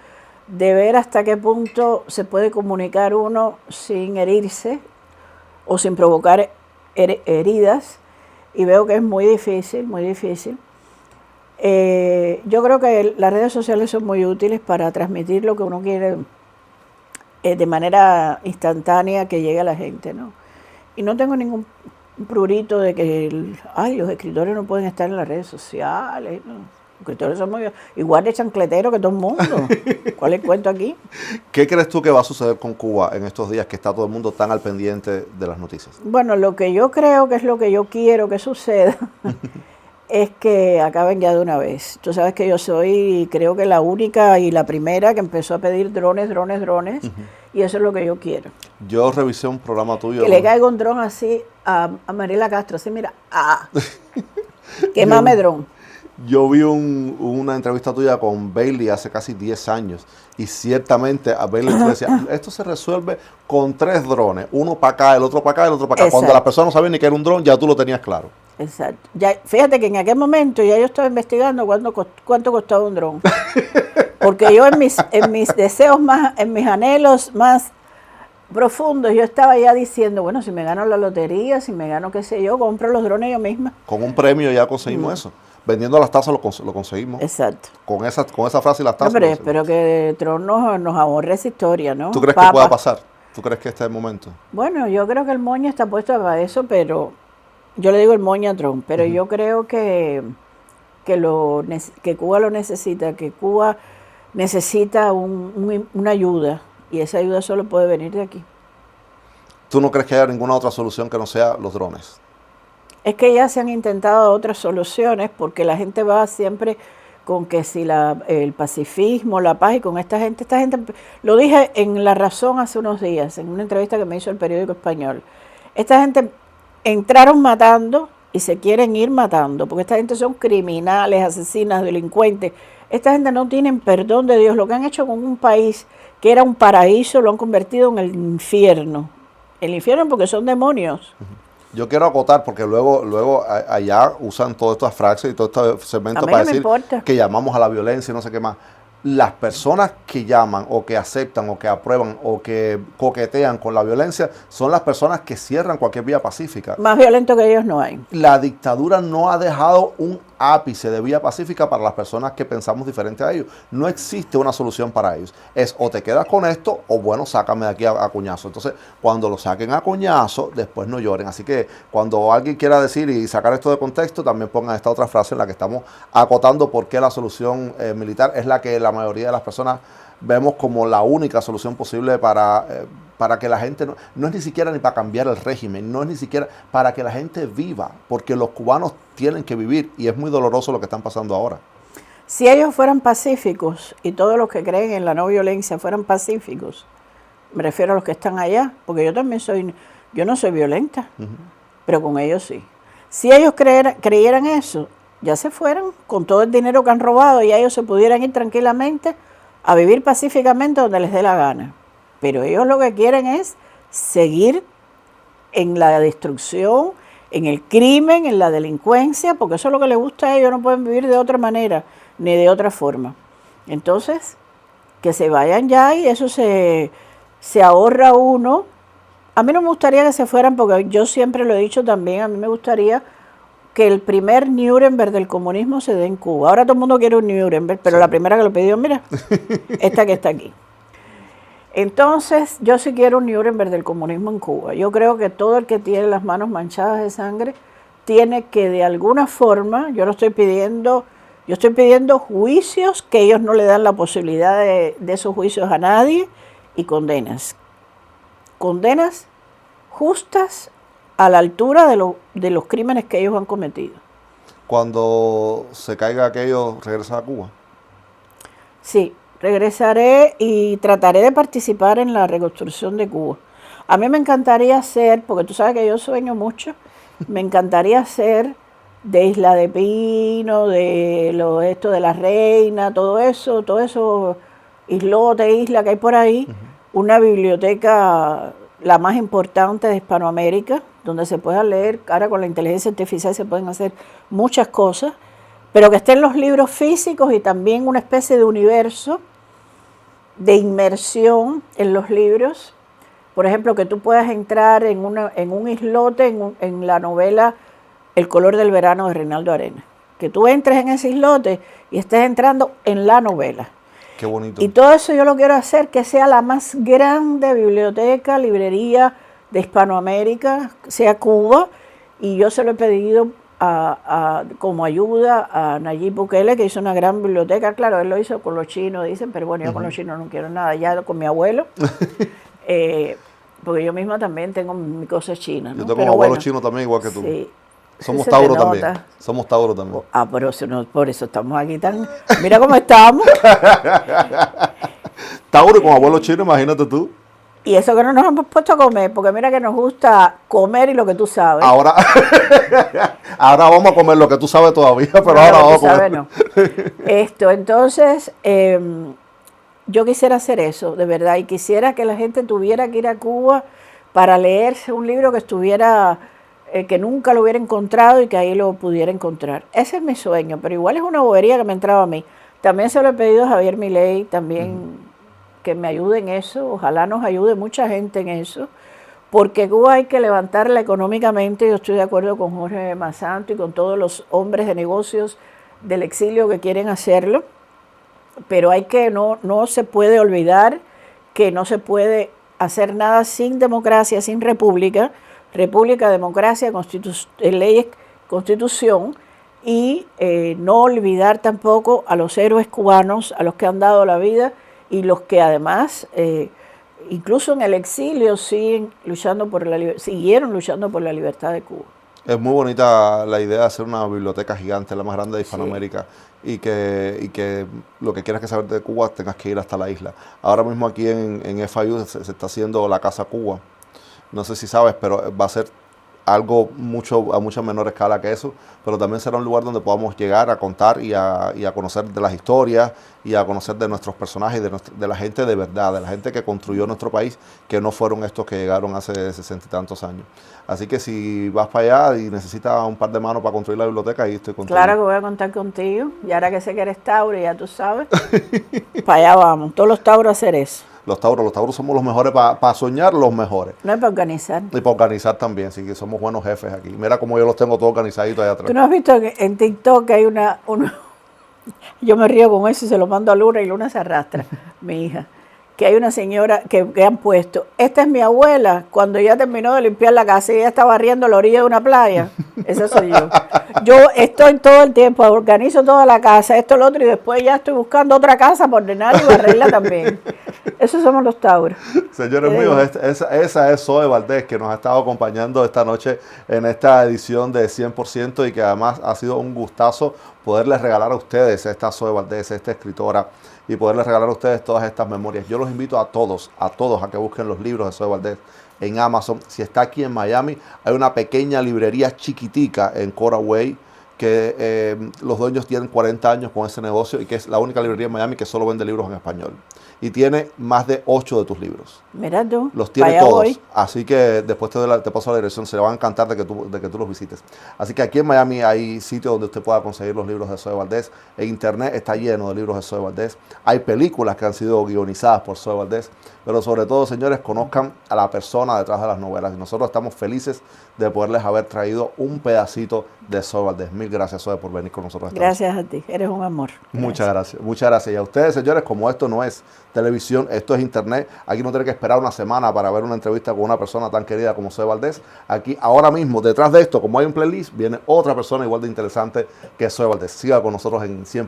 de ver hasta qué punto se puede comunicar uno sin herirse o sin provocar heridas, y veo que es muy difícil, muy difícil. Yo creo que las redes sociales son muy útiles para transmitir lo que uno quiere de manera instantánea, que llegue a la gente, ¿no? Y no tengo ningún prurito de que los escritores no pueden estar en las redes sociales, ¿no? Los escritores son muy igual de chancleteros que todo el mundo. ¿Cuál es el cuento aquí? ¿Qué crees tú que va a suceder con Cuba en estos días que está todo el mundo tan al pendiente de las noticias? Bueno, lo que yo creo que es lo que yo quiero que suceda es que acaben ya de una vez. Tú sabes que yo soy, creo que la única y la primera que empezó a pedir drones, y eso es lo que yo quiero. Yo revisé un programa tuyo. Que le caiga un dron así a Mariela Castro, así mira, quémame dron. Yo vi una entrevista tuya con Bailey hace casi 10 años y ciertamente a Bailey tú decías, esto se resuelve con 3 drones, uno para acá, el otro para acá, el otro para acá. Exacto. Cuando la persona no sabía ni que era un dron, ya tú lo tenías claro. Exacto. Ya, fíjate que en aquel momento ya yo estaba investigando cuánto costaba un dron. Porque yo en mis deseos más, en mis anhelos más profundos, yo estaba ya diciendo, bueno, si me gano la lotería, si me gano qué sé yo, compro los drones yo misma. Con un premio ya conseguimos eso. Vendiendo las tazas lo conseguimos. Exacto. Con esa frase y las tazas. Hombre, espero que Trump nos ahorre esa historia, ¿no? ¿Tú crees que pueda pasar? ¿Tú crees que este es el momento? Bueno, yo creo que el moño está puesto para eso, pero yo le digo el moño a Trump, pero yo creo que Cuba lo necesita, que Cuba necesita una ayuda, y esa ayuda solo puede venir de aquí. ¿Tú no crees que haya ninguna otra solución que no sea los drones? Es que ya se han intentado otras soluciones, porque la gente va siempre con que si el pacifismo, la paz, y con esta gente, lo dije en La Razón hace unos días, en una entrevista que me hizo el periódico español, esta gente entraron matando y se quieren ir matando, porque esta gente son criminales, asesinas, delincuentes. Esta gente no tienen perdón de Dios. Lo que han hecho con un país que era un paraíso lo han convertido en el infierno. El infierno porque son demonios. Yo quiero acotar, porque luego allá usan todas estas frases y todo este segmento para decir que llamamos a la violencia y no sé qué más. Las personas que llaman o que aceptan o que aprueban o que coquetean con la violencia son las personas que cierran cualquier vía pacífica. Más violento que ellos no hay. La dictadura no ha dejado un ápice de vía pacífica para las personas que pensamos diferente a ellos. No existe una solución para ellos. Es o te quedas con esto o bueno, sácame de aquí a coñazo. Entonces, cuando lo saquen a coñazo, después no lloren. Así que cuando alguien quiera decir y sacar esto de contexto, también pongan esta otra frase en la que estamos acotando por qué la solución militar es la que la mayoría de las personas vemos como la única solución posible para que la gente, no es ni siquiera ni para cambiar el régimen, no es ni siquiera para que la gente viva, porque los cubanos tienen que vivir y es muy doloroso lo que están pasando ahora. Si ellos fueran pacíficos y todos los que creen en la no violencia fueran pacíficos, me refiero a los que están allá, porque yo también yo no soy violenta, pero con ellos sí. Si ellos creyeran eso, ya se fueran con todo el dinero que han robado y ellos se pudieran ir tranquilamente a vivir pacíficamente donde les dé la gana. Pero ellos lo que quieren es seguir en la destrucción, en el crimen, en la delincuencia, porque eso es lo que les gusta a ellos, no pueden vivir de otra manera, ni de otra forma. Entonces, que se vayan ya y eso se ahorra uno. A mí no me gustaría que se fueran, porque yo siempre lo he dicho también, a mí me gustaría que el primer Nuremberg del comunismo se dé en Cuba. Ahora todo el mundo quiere un Nuremberg, pero sí, la primera que lo pidió, mira, esta que está aquí. Entonces, yo sí quiero un Nuremberg del comunismo en Cuba. Yo creo que todo el que tiene las manos manchadas de sangre tiene que de alguna forma, yo estoy pidiendo juicios, que ellos no le dan la posibilidad de esos juicios a nadie, y condenas justas a la altura de los crímenes que ellos han cometido. Cuando se caiga aquello, ¿regresas a Cuba? Sí, regresaré y trataré de participar en la reconstrucción de Cuba. A mí me encantaría ser, porque tú sabes que yo sueño mucho, me encantaría ser de Isla de Pino, esto de la Reina, todo eso, islote, isla que hay por ahí, una biblioteca la más importante de Hispanoamérica, donde se pueda leer, ahora con la inteligencia artificial se pueden hacer muchas cosas, pero que estén los libros físicos y también una especie de universo de inmersión en los libros. Por ejemplo, que tú puedas entrar en un islote, en la novela El color del verano de Reinaldo Arenas. Que tú entres en ese islote y estés entrando en la novela. Qué bonito. Y todo eso yo lo quiero hacer, que sea la más grande biblioteca, librería de Hispanoamérica, sea Cuba, y yo se lo he pedido como ayuda a Nayib Bukele, que hizo una gran biblioteca. Claro, él lo hizo con los chinos, dicen, pero bueno, yo con los chinos no quiero nada, ya con mi abuelo, porque yo misma también tengo mi cosa china, ¿no? Yo tengo un abuelo chino también, igual que tú. Sí. Somos Tauro también. Somos Tauro también. Pero por eso estamos aquí tan... Mira cómo estamos. Tauro con abuelo chino, imagínate tú. Y eso que no nos hemos puesto a comer, porque mira que nos gusta comer y lo que tú sabes. Ahora vamos a comer lo que tú sabes todavía, pero no, ahora vamos a comer. No. Entonces, yo quisiera hacer eso, de verdad, y quisiera que la gente tuviera que ir a Cuba para leerse un libro que estuviera... que nunca lo hubiera encontrado y que ahí lo pudiera encontrar. Ese es mi sueño, pero igual es una bobería que me entraba a mí. También se lo he pedido a Javier Milei, también que me ayude en eso, ojalá nos ayude mucha gente en eso, porque Cuba hay que levantarla económicamente. Yo estoy de acuerdo con Jorge Masanto y con todos los hombres de negocios del exilio que quieren hacerlo, pero no se puede olvidar que no se puede hacer nada sin democracia, sin república, democracia, leyes, constitución, y no olvidar tampoco a los héroes cubanos, a los que han dado la vida y los que además, incluso en el exilio, siguieron luchando por la libertad de Cuba. Es muy bonita la idea de hacer una biblioteca gigante, la más grande de Hispanoamérica, sí. y que lo que quieras que saber de Cuba tengas que ir hasta la isla. Ahora mismo aquí en FIU se está haciendo la Casa Cuba. No sé si sabes, pero va a ser algo a mucha menor escala que eso, pero también será un lugar donde podamos llegar a contar y a conocer de las historias y a conocer de nuestros personajes, de la gente de verdad, de la gente que construyó nuestro país, que no fueron estos que llegaron hace 60 y tantos años. Así que si vas para allá y necesitas un par de manos para construir la biblioteca, ahí estoy contigo. Claro que voy a contar contigo, y ahora que sé que eres Tauro, ya tú sabes, para allá vamos, todos los Tauros a hacer eso. Los Tauros somos los mejores para soñar, los mejores. No es para organizar. Y para organizar también, sí, que somos buenos jefes aquí. Mira cómo yo los tengo todos organizaditos allá atrás. ¿Tú no has visto que en TikTok hay yo me río con eso y se lo mando a Luna y Luna se arrastra, mi hija, que hay una señora que han puesto, esta es mi abuela, cuando ya terminó de limpiar la casa y ella está barriendo la orilla de una playa, esa soy yo. Yo estoy todo el tiempo, organizo toda la casa, esto, lo otro, y después ya estoy buscando otra casa por ordenar y barrerla también. Esos somos los Tauros. Señores míos, esa es Zoe Valdés, que nos ha estado acompañando esta noche en esta edición de 100% y que además ha sido un gustazo poderles regalar a ustedes esta Zoe Valdés, esta escritora, y poderles regalar a ustedes todas estas memorias. Yo los invito a todos a que busquen los libros de Zoe Valdés en Amazon. Si está aquí en Miami, hay una pequeña librería chiquitica en Coral Way, que los dueños tienen 40 años con ese negocio y que es la única librería en Miami que solo vende libros en español. Y tiene más de 8 de tus libros. Mira tú. Los tiene todos. Voy. Así que después te paso la dirección. Se le va a encantar de que tú los visites. Así que aquí en Miami hay sitios donde usted pueda conseguir los libros de Zoe Valdés. En internet está lleno de libros de Zoe Valdés. Hay películas que han sido guionizadas por Zoe Valdés. Pero sobre todo, señores, conozcan a la persona detrás de las novelas. Y nosotros estamos felices de poderles haber traído un pedacito de Zoe Valdés. Mil gracias, Zoe, por venir con nosotros. Gracias a ti. Eres un amor. Muchas gracias. Muchas gracias. Y a ustedes, señores, como esto no es televisión, esto es internet, aquí no tiene que esperar una semana para ver una entrevista con una persona tan querida como Zoe Valdés. Aquí, ahora mismo, detrás de esto, como hay un playlist, viene otra persona igual de interesante que Zoe Valdés. Siga con nosotros en 100%.